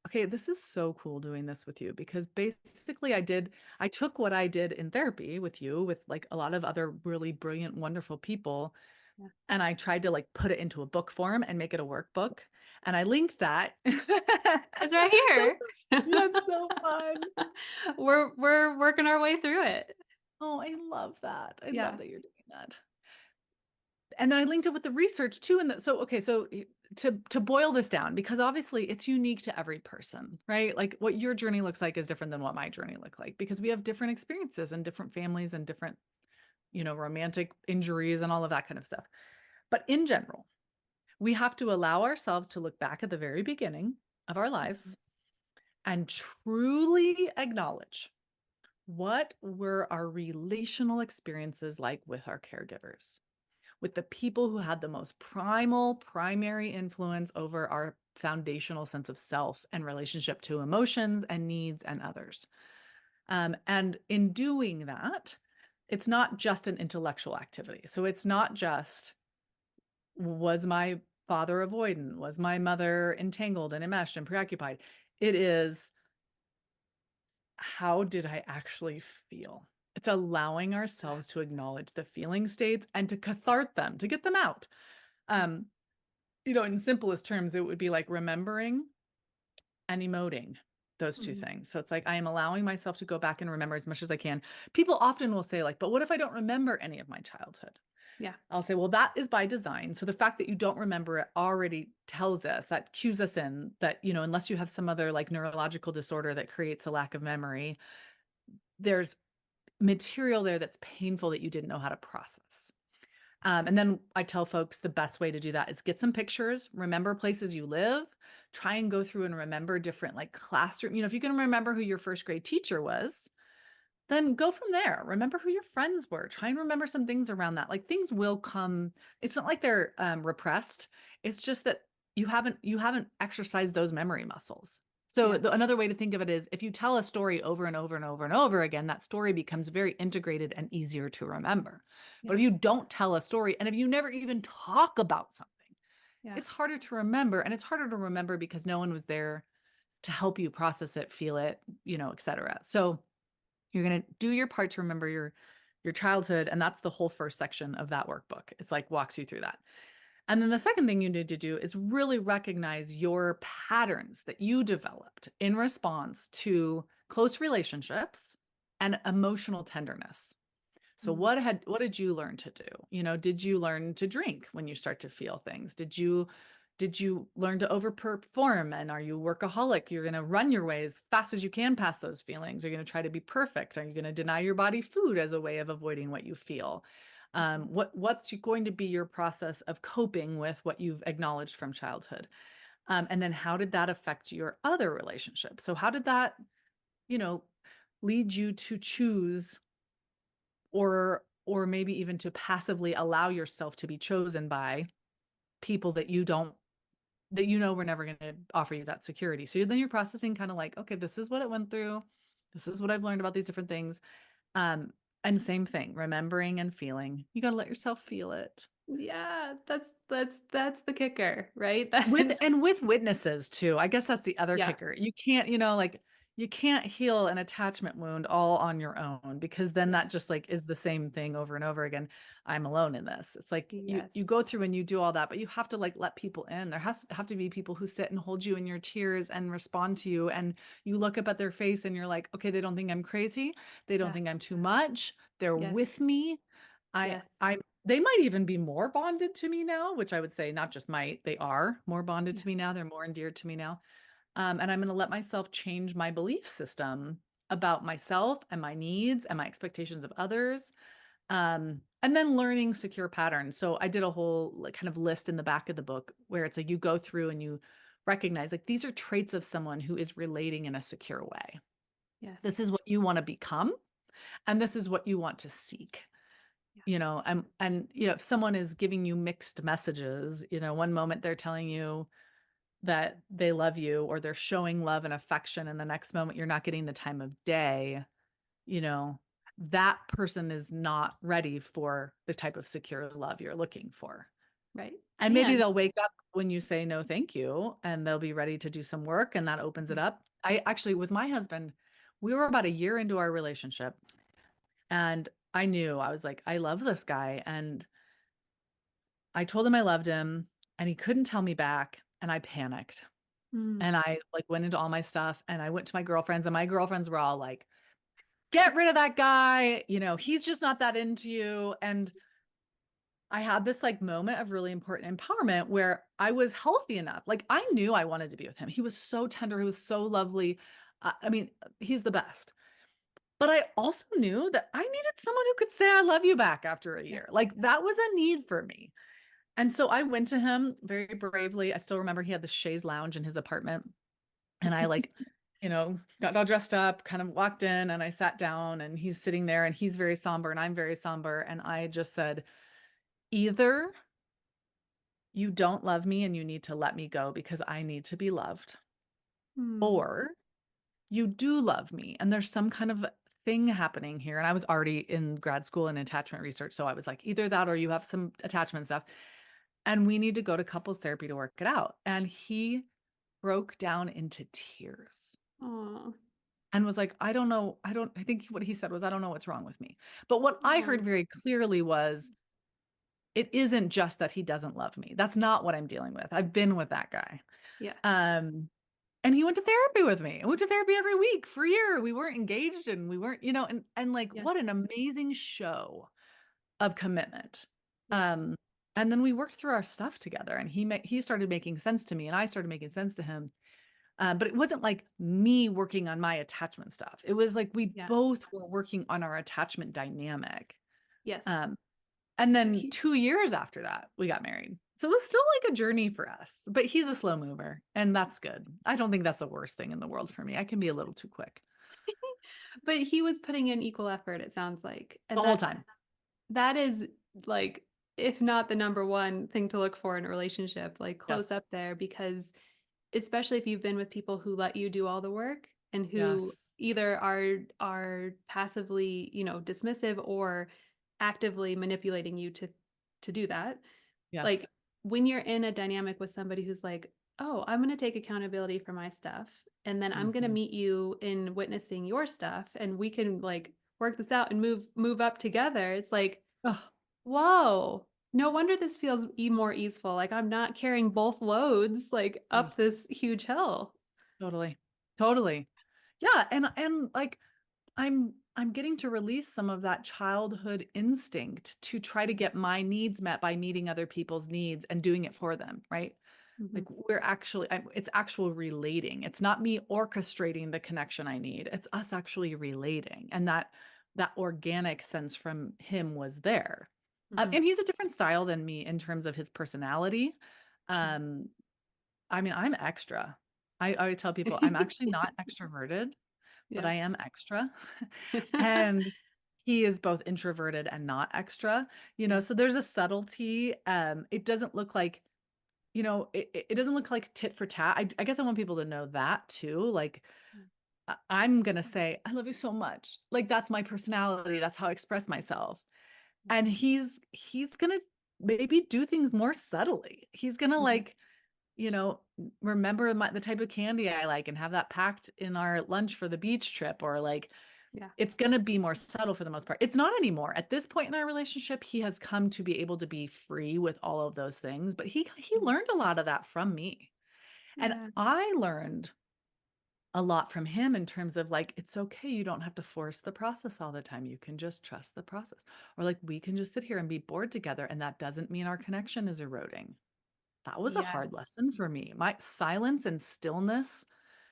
[SPEAKER 1] Okay, this is so cool doing this with you because basically I took what I did in therapy with you, with like a lot of other really brilliant, wonderful people,
[SPEAKER 2] Yeah.
[SPEAKER 1] and I tried to like put it into a book form and make it a workbook. And I linked that.
[SPEAKER 2] It's right
[SPEAKER 1] So
[SPEAKER 2] here.
[SPEAKER 1] yeah, it's so fun.
[SPEAKER 2] We're working our way through it.
[SPEAKER 1] Oh, I love that. I love
[SPEAKER 2] Yeah.
[SPEAKER 1] that you're doing that. And then I linked it with the research too. And so, okay, so to boil this down, because obviously it's unique to every person, right? Like what your journey looks like is different than what my journey looked like because we have different experiences and different families and different, romantic injuries and all of that kind of stuff. But in general, we have to allow ourselves to look back at the very beginning of our
[SPEAKER 2] Mhm.
[SPEAKER 1] lives and truly acknowledge What were our relational experiences like with our caregivers? With the people who had the most primary influence over our foundational sense of self and relationship to emotions and needs and others. And in doing that, it's not just an intellectual activity. So it's not just, was my father avoidant? Was my mother entangled and enmeshed and preoccupied? It is, how did I actually feel? It's allowing ourselves to acknowledge the feeling states and to cathart them, to get them out. Um, in simplest terms, it would be like remembering and emoting, those 2
[SPEAKER 2] Mhm.
[SPEAKER 1] things. So it's like I am allowing myself to go back and remember as much as I can. People often will say like, "But what if I don't remember any of my childhood?"
[SPEAKER 2] Yeah.
[SPEAKER 1] I'll say, "Well, that is by design." So the fact that you don't remember it already tells us, that cues us in that, unless you have some other like neurological disorder that creates a lack of memory, there's material there that's painful that you didn't know how to process. And then I tell folks the best way to do that is get some pictures, remember places you live, try and go through and remember different like classroom. If you can remember who your first grade teacher was, then go from there. Remember who your friends were. Try and remember some things around that. Like things will come. It's not like they're repressed. It's just that you haven't exercised those memory muscles. So
[SPEAKER 2] Yeah.
[SPEAKER 1] another way to think of it is if you tell a story over and over and over and over again, that story becomes very integrated and easier to remember. But
[SPEAKER 2] Yeah.
[SPEAKER 1] if you don't tell a story and if you never even talk about something,
[SPEAKER 2] Yeah.
[SPEAKER 1] it's harder to remember. And it's harder to remember because no one was there to help you process it, feel it, et cetera. So you're gonna do your part to remember your childhood, and that's the whole first section of that workbook. It's like walks you through that. And then the second thing you need to do is really recognize your patterns that you developed in response to close relationships and emotional tenderness. So
[SPEAKER 2] Mhm.
[SPEAKER 1] what did you learn to do? Did you learn to drink when you start to feel things? Did you learn to overperform, and are you workaholic? You're going to run your way as fast as you can past those feelings. You're going to try to be perfect. Are you going to deny your body food as a way of avoiding what you feel?
[SPEAKER 2] Mhm.
[SPEAKER 1] What's going to be your process of coping with what you've acknowledged from childhood? And then how did that affect your other relationships? So how did that, you know, lead you to choose or maybe even to passively allow yourself to be chosen by people that we're never gonna offer you that security. So then you're processing kinda like, "Okay, this is what it went through. This is what I've learned about these different things." Um, and same thing, remembering and feeling. You gotta let yourself feel it.
[SPEAKER 2] Yeah, that's the kicker, right?
[SPEAKER 1] With
[SPEAKER 2] That's
[SPEAKER 1] and with witnesses too. I guess that's the other
[SPEAKER 2] yeah.
[SPEAKER 1] kicker. You can't, like, you can't heal an attachment wound all on your own because then
[SPEAKER 2] Yeah.
[SPEAKER 1] that just, like, is the same thing over and over again. I'm alone in this. It's like you
[SPEAKER 2] Yes.
[SPEAKER 1] go through and you do all that, but you have to, like, let people in. There has to have to be people who sit and hold you in your tears and respond to you, and you look up at their face and you're like, "Okay, they don't think I'm crazy. They don't
[SPEAKER 2] Yeah.
[SPEAKER 1] think I'm too much. They're
[SPEAKER 2] Yes.
[SPEAKER 1] with me. I
[SPEAKER 2] Yes.
[SPEAKER 1] I they might even be more bonded to me now," which I would say not just might, they are more bonded
[SPEAKER 2] Yeah.
[SPEAKER 1] to me now, they're more endeared to me now, and I'm gonna let myself change my belief system about myself and my needs and my expectations of others, and then learning secure patterns. So I did a whole, like, kind of list in the back of the book where it's like you go through and you recognize, like, these are traits of someone who is relating in a secure way. This
[SPEAKER 2] Yes.
[SPEAKER 1] is what you wanna become, and this is what you want to seek.
[SPEAKER 2] Yeah.
[SPEAKER 1] If someone is giving you mixed messages, one moment they're telling you that they love you or they're showing love and affection, and the next moment you're not getting the time of day, you know, that person is not ready for the type of secure love you're looking for.
[SPEAKER 2] Right.
[SPEAKER 1] And maybe
[SPEAKER 2] And
[SPEAKER 1] they'll wake up when you say no, thank you, and they'll be ready to do some work, and that opens it
[SPEAKER 2] yeah.
[SPEAKER 1] up. I actually, with my husband, we were about a year into our relationship, and I knew I was like, I love this guy. And I told him I loved him, and he couldn't tell me back, and I panicked.
[SPEAKER 2] Mm.
[SPEAKER 1] And I, like, went into all my stuff, and I went to my girlfriends, and my girlfriends were all like, "Get rid of that guy, he's just not that into you." And I had this, like, moment of really important empowerment where I was healthy enough. Like, I knew I wanted to be with him. He was so tender, he was so lovely. I mean, he's the best. But I also knew that I needed someone who could say I love you back after a
[SPEAKER 2] Yeah.
[SPEAKER 1] year. Like, that was a need for me. And so I went to him very bravely. I still remember he had the chaise lounge in his apartment, and I, like, got all dressed up, kind of walked in, and I sat down, and he's sitting there, and he's very somber and I'm very somber. And I just said, either you don't love me and you need to let me go because I need to be loved,
[SPEAKER 2] Hmm.
[SPEAKER 1] or you do love me and there's some kind of thing happening here. And I was already in grad school in attachment research. So I was like, either that or you have some attachment stuff and we need to go to couples therapy to work it out. And he broke down into tears
[SPEAKER 2] Oh.
[SPEAKER 1] and was like, I don't know. I think what he said was, I don't know what's wrong with me. But what I heard
[SPEAKER 2] Oh.
[SPEAKER 1] very clearly was, it isn't just that he doesn't love me. That's not what I'm dealing with. I've been with that guy.
[SPEAKER 2] Yeah.
[SPEAKER 1] Um, and he went to therapy with me. I went to therapy every week for a year. We weren't engaged and we weren't, and like
[SPEAKER 2] Yeah.
[SPEAKER 1] what an amazing show of commitment.
[SPEAKER 2] Yeah.
[SPEAKER 1] Um, and then we worked through our stuff together and he started making sense to me and I started making sense to him. But it wasn't like me working on my attachment stuff. It was like we
[SPEAKER 2] Yeah.
[SPEAKER 1] both were working on our attachment dynamic.
[SPEAKER 2] Yes.
[SPEAKER 1] Um, and then
[SPEAKER 2] He-
[SPEAKER 1] 2 years after that, we got married. So it was still like a journey for us, but he's a slow mover, and that's good. I don't think that's the worst thing in the world for me. I can be a little too quick
[SPEAKER 2] But he was putting in equal effort, it sounds like.
[SPEAKER 1] the
[SPEAKER 2] And
[SPEAKER 1] whole time.
[SPEAKER 2] that is like, if not the number one thing to look for in a relationship, like close
[SPEAKER 1] Yes.
[SPEAKER 2] up there, because especially if you've been with people who let you do all the work and who
[SPEAKER 1] Yes.
[SPEAKER 2] either are passively, dismissive or actively manipulating you to do that.
[SPEAKER 1] Yes.
[SPEAKER 2] Like when you're in a dynamic with somebody who's like, "Oh, I'm going to take accountability for my stuff and then I'm going to
[SPEAKER 1] Mhm.
[SPEAKER 2] meet you in witnessing your stuff and we can like work this out and move up together." It's like,
[SPEAKER 1] Oh,
[SPEAKER 2] whoa, no wonder this feels more easeful. Like I'm not carrying both loads like up
[SPEAKER 1] yes.
[SPEAKER 2] this huge hill.
[SPEAKER 1] Totally. Totally. Yeah, and like I'm getting to release some of that childhood instinct to try to get my needs met by meeting other people's needs and doing it for them, right?
[SPEAKER 2] Hmm.
[SPEAKER 1] Like it's actual relating. It's not me orchestrating the connection I need. It's us actually relating. And that organic sense from him was there.
[SPEAKER 2] Hmm.
[SPEAKER 1] And he's a different style than me in terms of his personality.
[SPEAKER 2] Yeah.
[SPEAKER 1] Um, I mean, I'm extra. I would tell people I'm actually not extroverted, but
[SPEAKER 2] Yeah.
[SPEAKER 1] I am extra. And he is both introverted and not extra,
[SPEAKER 2] Yeah.
[SPEAKER 1] so there's a subtlety. It doesn't look like, it doesn't look like tit for tat. I guess I want people to know that too. Like, I'm gonna say, I love you so much. Like, that's my personality. That's how I express myself. And he's gonna maybe do things more subtly. He's gonna
[SPEAKER 2] Mhm.
[SPEAKER 1] like, remember the type of candy I like and have that packed in our lunch for the beach trip, or like
[SPEAKER 2] Yeah.
[SPEAKER 1] it's gonna be more subtle for the most part. It's not anymore. At this point in our relationship, he has come to be able to be free with all of those things, but he
[SPEAKER 2] Yeah.
[SPEAKER 1] learned a lot of that from me. And
[SPEAKER 2] Yeah.
[SPEAKER 1] I learned a lot from him in terms of like, it's okay, you don't have to force the process all the time. You can just trust the process. Or like we can just sit here and be bored together, and that doesn't mean our connection is eroding. That was a
[SPEAKER 2] Yeah.
[SPEAKER 1] hard lesson for me. My silence and stillness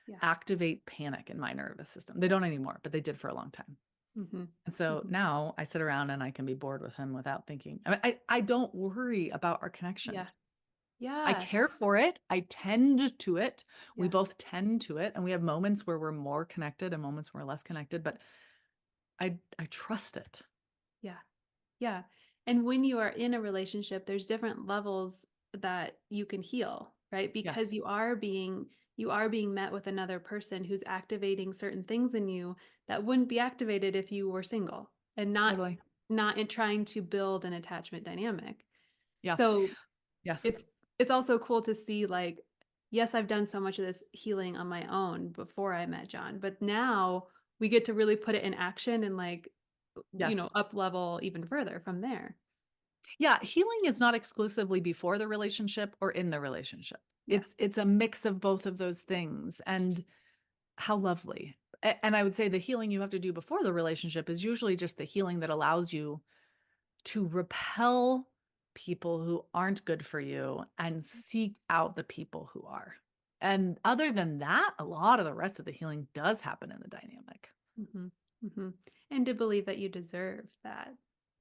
[SPEAKER 2] Yeah.
[SPEAKER 1] activate panic in my nervous system. They don't anymore, but they did for a long time.
[SPEAKER 2] Hmm.
[SPEAKER 1] And so
[SPEAKER 2] Hmm.
[SPEAKER 1] now I sit around and I can be bored with him without thinking. I mean, I don't worry about our connection.
[SPEAKER 2] Yeah.
[SPEAKER 1] I
[SPEAKER 2] Yeah.
[SPEAKER 1] care for it. I tend to it. We
[SPEAKER 2] Yeah.
[SPEAKER 1] both tend to it. And we have moments where we're more connected and moments where we're less connected, but I trust it.
[SPEAKER 2] Yeah. Yeah. And when you are in a relationship, there's different levels that you can heal, right? Because
[SPEAKER 1] Yes,
[SPEAKER 2] you are being met with another person who's activating certain things in you that wouldn't be activated if you were single and
[SPEAKER 1] totally.
[SPEAKER 2] not in trying to build an attachment dynamic.
[SPEAKER 1] Yeah.
[SPEAKER 2] So
[SPEAKER 1] Yes.
[SPEAKER 2] it's also cool to see like, yes, I've done so much of this healing on my own before I met John, but now we get to really put it in action and like,
[SPEAKER 1] Yes.
[SPEAKER 2] up level even further from there.
[SPEAKER 1] Yeah. Healing is not exclusively before the relationship or in the relationship.
[SPEAKER 2] Yeah.
[SPEAKER 1] It's a mix of both of those things. And how lovely. And I would say the healing you have to do before the relationship is usually just the healing that allows you to repel people who aren't good for you and seek out the people who are. And other than that, a lot of the rest of the healing does happen in the dynamic.
[SPEAKER 2] Hmm. Hmm. And to believe that you deserve that.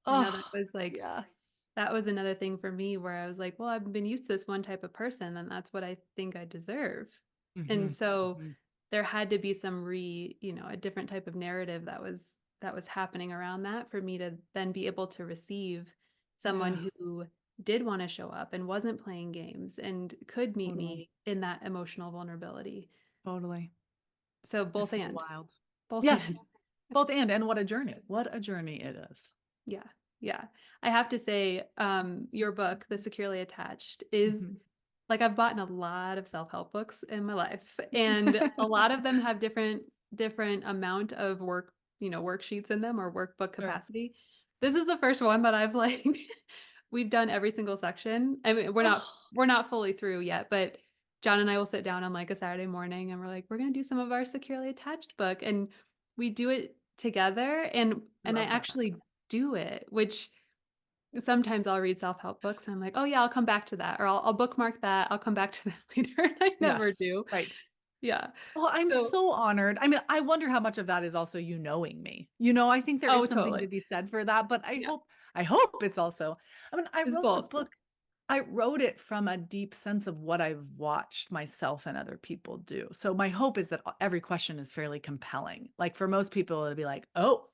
[SPEAKER 2] I know
[SPEAKER 1] Oh, yes.
[SPEAKER 2] that was another thing for me where I was like, well, I've been used to this one type of person and that's what I think I deserve. And
[SPEAKER 1] Mhm,
[SPEAKER 2] so
[SPEAKER 1] mhm.
[SPEAKER 2] there had to be some a different type of narrative that was happening around that for me to then be able to receive someone
[SPEAKER 1] Yeah,
[SPEAKER 2] who did want to show up and wasn't playing games and could meet
[SPEAKER 1] totally.
[SPEAKER 2] me in that emotional vulnerability.
[SPEAKER 1] Totally.
[SPEAKER 2] So
[SPEAKER 1] It's
[SPEAKER 2] both
[SPEAKER 1] so
[SPEAKER 2] and
[SPEAKER 1] wild.
[SPEAKER 2] both
[SPEAKER 1] Yes,
[SPEAKER 2] and.
[SPEAKER 1] both and what a journey. What a journey it is.
[SPEAKER 2] Yeah, yeah. I have to say, your book, The Securely Attached, is
[SPEAKER 1] Mhm.
[SPEAKER 2] like I've bought in a lot of self-help books in my life, and a lot of them have different amount of worksheets in them or workbook
[SPEAKER 1] Sure.
[SPEAKER 2] capacity. This is the first one that I've like we've done every single section. I mean,
[SPEAKER 1] Oh,
[SPEAKER 2] we're not fully through yet, but John and I will sit down on like a Saturday morning and we're like, we're gonna do some of our securely attached book, and we do it together,
[SPEAKER 1] I
[SPEAKER 2] and I
[SPEAKER 1] love that.
[SPEAKER 2] actually do it, which sometimes I'll read self-help books and I'm like, "Oh, yeah, I'll come back to that," or I'll bookmark that, I'll come back to that later, and I never
[SPEAKER 1] Yes,
[SPEAKER 2] do.
[SPEAKER 1] right.
[SPEAKER 2] Yeah.
[SPEAKER 1] Oh, I'm
[SPEAKER 2] So
[SPEAKER 1] so honored. I mean, I wonder how much of that is also you knowing me. I think there
[SPEAKER 2] oh,
[SPEAKER 1] is something to
[SPEAKER 2] totally.
[SPEAKER 1] be said for that, but
[SPEAKER 2] Yeah.
[SPEAKER 1] I hope it's also I mean,
[SPEAKER 2] It's both.
[SPEAKER 1] I wrote it from a deep sense of what I've watched myself and other people do. So my hope is that every question is fairly compelling. Like for most people, it'll be like, oh,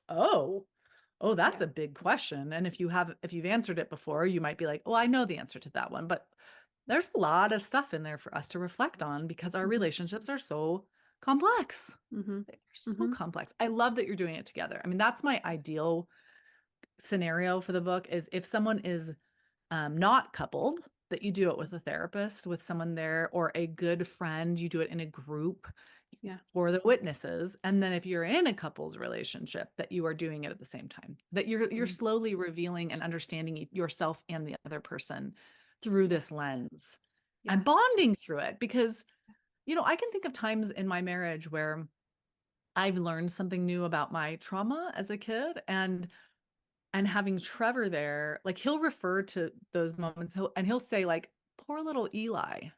[SPEAKER 1] that's
[SPEAKER 2] Yeah.
[SPEAKER 1] a big question. And if you've answered it before, you might be like, oh, I know the answer to that one. But there's a lot of stuff in there for us to reflect on because our
[SPEAKER 2] Mhm.
[SPEAKER 1] relationships are so complex.
[SPEAKER 2] Mhm.
[SPEAKER 1] They're so
[SPEAKER 2] Mhm.
[SPEAKER 1] complex. I love that you're doing it together. I mean, that's my ideal scenario for the book is if someone is not coupled, that you do it with a therapist, with someone there, or a good friend, you do it in a group
[SPEAKER 2] Yeah.
[SPEAKER 1] for the witnesses. And then if you're in a couple's relationship, that you are doing it at the same time, that you're
[SPEAKER 2] Mhm.
[SPEAKER 1] slowly revealing and understanding yourself and the other person through
[SPEAKER 2] Yeah.
[SPEAKER 1] this lens and
[SPEAKER 2] Yeah.
[SPEAKER 1] bonding through it. Because, I can think of times in my marriage where I've learned something new about my trauma as a kid and having Trevor there, like, he'll refer to those moments, he'll say, like, "Poor little Eli."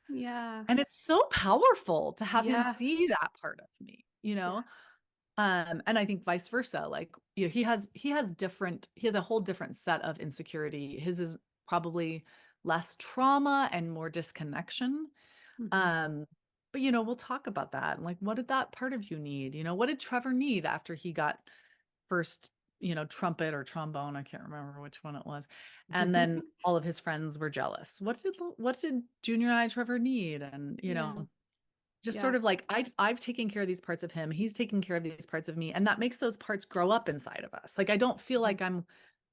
[SPEAKER 2] Yeah.
[SPEAKER 1] And it's so powerful to have him
[SPEAKER 2] Yeah.
[SPEAKER 1] see that part of me, you
[SPEAKER 2] Yeah.
[SPEAKER 1] know? And I think vice versa, like, he has a whole different set of insecurity. His is probably less trauma and more disconnection.
[SPEAKER 2] Mhm.
[SPEAKER 1] Um, but, we'll talk about that, and, like, what did that part of you need? What did Trevor need after he got first, trumpet or trombone, I can't remember which one it was. And then all of his friends were jealous. What did junior high Trevor need? And,
[SPEAKER 2] Yeah.
[SPEAKER 1] just
[SPEAKER 2] Yeah.
[SPEAKER 1] sort of like I've taken care of these parts of him. He's taking care of these parts of me. And that makes those parts grow up inside of us. Like I don't feel
[SPEAKER 2] Mhm.
[SPEAKER 1] like I'm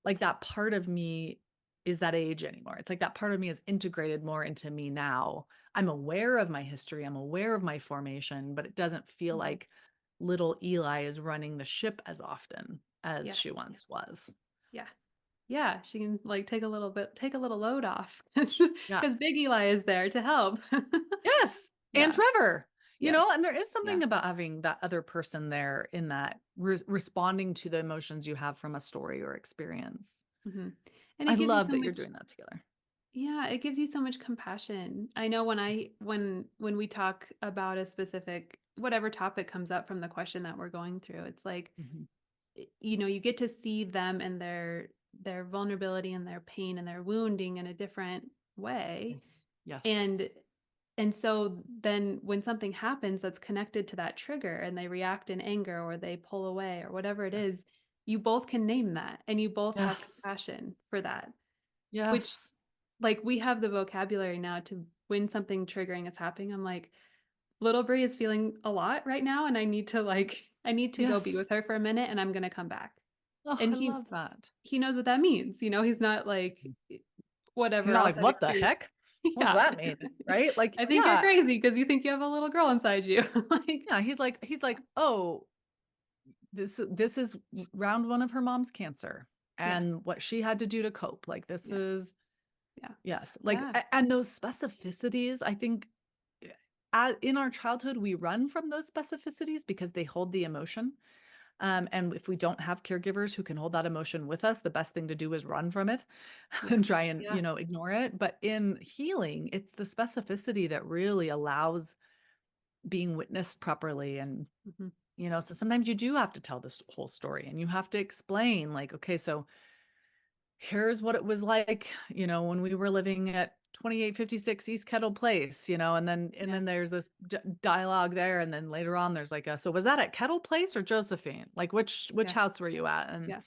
[SPEAKER 1] like that part of me is that age anymore. It's like that part of me is integrated more into me now. I'm aware of my history. I'm aware of my formation, but it doesn't feel
[SPEAKER 2] Mhm.
[SPEAKER 1] like little Eli is running the ship as often as
[SPEAKER 2] Yeah.
[SPEAKER 1] she once was.
[SPEAKER 2] Yeah. Yeah. She can, like, take a little load off
[SPEAKER 1] Yeah.
[SPEAKER 2] because Big Eli is there to help.
[SPEAKER 1] Yes. And
[SPEAKER 2] Yeah.
[SPEAKER 1] Trevor,
[SPEAKER 2] Yes.
[SPEAKER 1] and there is
[SPEAKER 2] Yeah.
[SPEAKER 1] something about having that other person there in that responding to the emotions you have from a story or experience.
[SPEAKER 2] Mhm. And
[SPEAKER 1] I
[SPEAKER 2] it gives you
[SPEAKER 1] love
[SPEAKER 2] so
[SPEAKER 1] that you're
[SPEAKER 2] much.
[SPEAKER 1] doing that together.
[SPEAKER 2] Yeah, it gives you so much compassion. I know when we talk about a specific whatever topic comes up from the question that we're going through, it's like,
[SPEAKER 1] Mhm.
[SPEAKER 2] you get to see them and their vulnerability and their pain and their wounding in a different way.
[SPEAKER 1] Yes. Yes.
[SPEAKER 2] And so then when something happens that's connected to that trigger and they react in anger or they pull away or whatever it
[SPEAKER 1] Yes.
[SPEAKER 2] is, you both can name that and you both have
[SPEAKER 1] Yes.
[SPEAKER 2] compassion for that, which,
[SPEAKER 1] Yes.
[SPEAKER 2] like, we have the vocabulary now to when something triggering is happening, I'm like, "Little Brie is feeling a lot right now, and I need to go be with
[SPEAKER 1] Yes.
[SPEAKER 2] her for a minute, and I'm gonna come back."
[SPEAKER 1] Oh,
[SPEAKER 2] And
[SPEAKER 1] I love that.
[SPEAKER 2] he knows what that means, he's not like,
[SPEAKER 1] He's
[SPEAKER 2] whatever
[SPEAKER 1] not
[SPEAKER 2] else
[SPEAKER 1] like,
[SPEAKER 2] that
[SPEAKER 1] "What the
[SPEAKER 2] excuse.
[SPEAKER 1] heck? What does
[SPEAKER 2] Yeah.
[SPEAKER 1] that mean?" Right? Like,
[SPEAKER 2] "I think you're
[SPEAKER 1] yeah.
[SPEAKER 2] crazy because you think you have a little girl inside you." Like,
[SPEAKER 1] Yeah, he's like, "Oh, this is round 1 of her mom's cancer
[SPEAKER 2] yeah,
[SPEAKER 1] and what she had to do to cope. Like this
[SPEAKER 2] yeah,
[SPEAKER 1] is
[SPEAKER 2] yeah,
[SPEAKER 1] yes, like
[SPEAKER 2] yeah,
[SPEAKER 1] and those specificities, I think in our childhood we run from those specificities because they hold the emotion. And if we don't have caregivers who can hold that emotion with us, the best thing to do is run from it
[SPEAKER 2] yeah,
[SPEAKER 1] and try and,
[SPEAKER 2] yeah,
[SPEAKER 1] ignore it. But in healing, it's the specificity that really allows being witnessed properly. And,
[SPEAKER 2] mhm,
[SPEAKER 1] so sometimes you do have to tell this whole story and you have to explain, like, okay, so here's what it was like, when we were living at 2856 East Kettle Place, and
[SPEAKER 2] Yeah.
[SPEAKER 1] then there's this dialogue there, and then later on there's like a, so was that at Kettle Place or Josephine? Like which
[SPEAKER 2] Yeah.
[SPEAKER 1] house were you at, and
[SPEAKER 2] Yeah.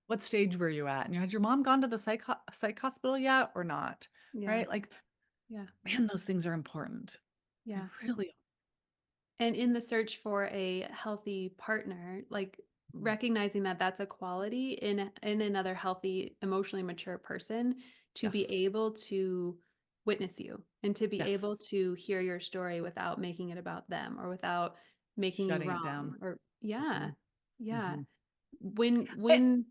[SPEAKER 1] what stage were you at? And had your mom gone to the psych hospital yet or not?
[SPEAKER 2] Yeah.
[SPEAKER 1] Right? Like,
[SPEAKER 2] Yeah.
[SPEAKER 1] man, those things are important. They
[SPEAKER 2] Yeah.
[SPEAKER 1] really
[SPEAKER 2] And in the search for a healthy partner, like
[SPEAKER 1] are.
[SPEAKER 2] recognizing that that's a quality in another healthy, emotionally mature person to be
[SPEAKER 1] Yes.
[SPEAKER 2] able to witness you and to be able
[SPEAKER 1] Yes.
[SPEAKER 2] to hear your story without making it about them or without making you
[SPEAKER 1] Shutting it down.
[SPEAKER 2] wrong or yeah.
[SPEAKER 1] Mhm.
[SPEAKER 2] Yeah.
[SPEAKER 1] Mhm.
[SPEAKER 2] When
[SPEAKER 1] Eh,
[SPEAKER 2] when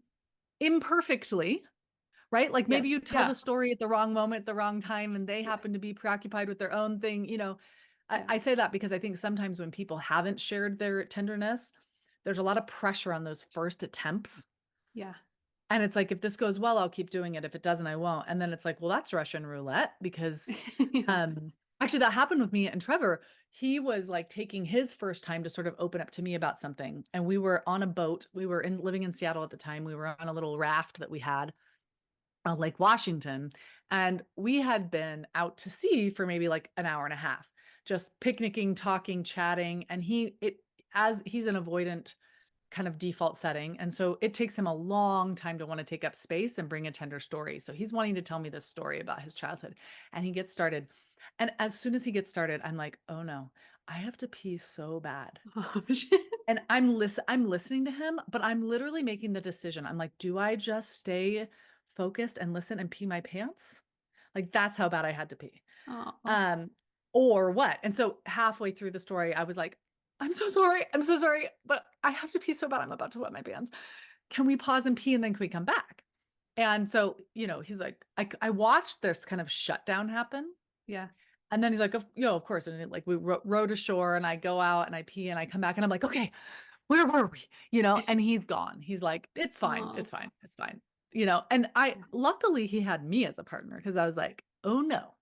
[SPEAKER 1] imperfectly, right? Like maybe you
[SPEAKER 2] yes,
[SPEAKER 1] tell
[SPEAKER 2] yeah.
[SPEAKER 1] the story at the wrong moment, the wrong time, and they
[SPEAKER 2] Yeah.
[SPEAKER 1] happen to be preoccupied with their own thing.
[SPEAKER 2] Yeah.
[SPEAKER 1] I say that because I think sometimes when people haven't shared their tenderness, there's a lot of pressure on those first attempts.
[SPEAKER 2] Yeah.
[SPEAKER 1] And it's like, if this goes well, I'll keep doing it. If it doesn't, I won't. And then it's like, well, that's Russian roulette because
[SPEAKER 2] Yeah.
[SPEAKER 1] actually that happened with me and Trevor. He was like taking his first time to sort of open up to me about something. And we were on a boat. We were living in Seattle at the time. We were on a little raft that we had Lake Washington, and we had been out to sea for maybe like an hour and a half, just picnicking, talking, chatting. And as he's an avoidant kind of default setting, and so it takes him a long time to want to take up space and bring a tender story. So he's wanting to tell me this story about his childhood, and he gets started. And as soon as he gets started, I'm like, oh no, I have to pee so bad.
[SPEAKER 2] Oh, shit.
[SPEAKER 1] And I'm listening to him, but I'm literally making the decision. I'm like, "Do I just stay focused and listen and pee my pants?" Like, that's how bad I had to pee.
[SPEAKER 2] Oh.
[SPEAKER 1] Um, or what? And so halfway through the story, I was like, "I'm so sorry. I'm so sorry, but I have to pee so bad. I'm about to wet my pants. Can we pause and pee and then can we come back?" And so, he's like, I watched this kind of shutdown happen.
[SPEAKER 2] Yeah.
[SPEAKER 1] And then he's like, of course. And like we rowed ashore and I go out and I pee and I come back and I'm like, okay, where were we? And he's gone. He's like, it's fine.
[SPEAKER 2] Oh.
[SPEAKER 1] It's fine. It's fine. And
[SPEAKER 2] Yeah.
[SPEAKER 1] luckily he had me as a partner because I was like, oh no,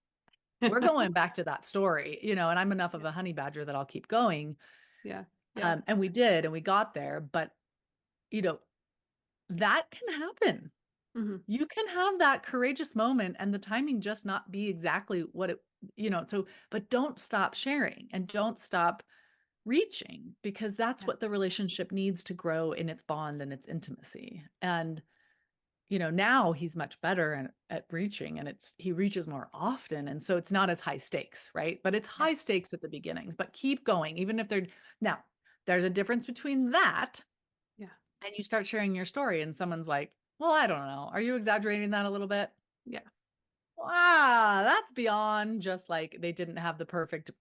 [SPEAKER 1] we're going back to that story, and I'm enough of
[SPEAKER 2] Yeah.
[SPEAKER 1] a honey badger that I'll keep going.
[SPEAKER 2] Yeah. Yeah.
[SPEAKER 1] And we did, and we got there, but you know, that can happen.
[SPEAKER 2] Mhm.
[SPEAKER 1] You can have that courageous moment and the timing just not be exactly what so, but don't stop sharing and don't stop reaching because that's
[SPEAKER 2] Yeah.
[SPEAKER 1] what the relationship needs to grow in its bond and its intimacy. And, now he's much better at reaching and he reaches more often. And so it's not as high stakes, right? But it's
[SPEAKER 2] Yeah.
[SPEAKER 1] high stakes at the beginning, but keep going, even if now there's a difference between that
[SPEAKER 2] Yeah.
[SPEAKER 1] and you start sharing your story and someone's like, well, I don't know. Are you exaggerating that a little bit?
[SPEAKER 2] Yeah.
[SPEAKER 1] Wow, that's beyond just like they didn't have the perfect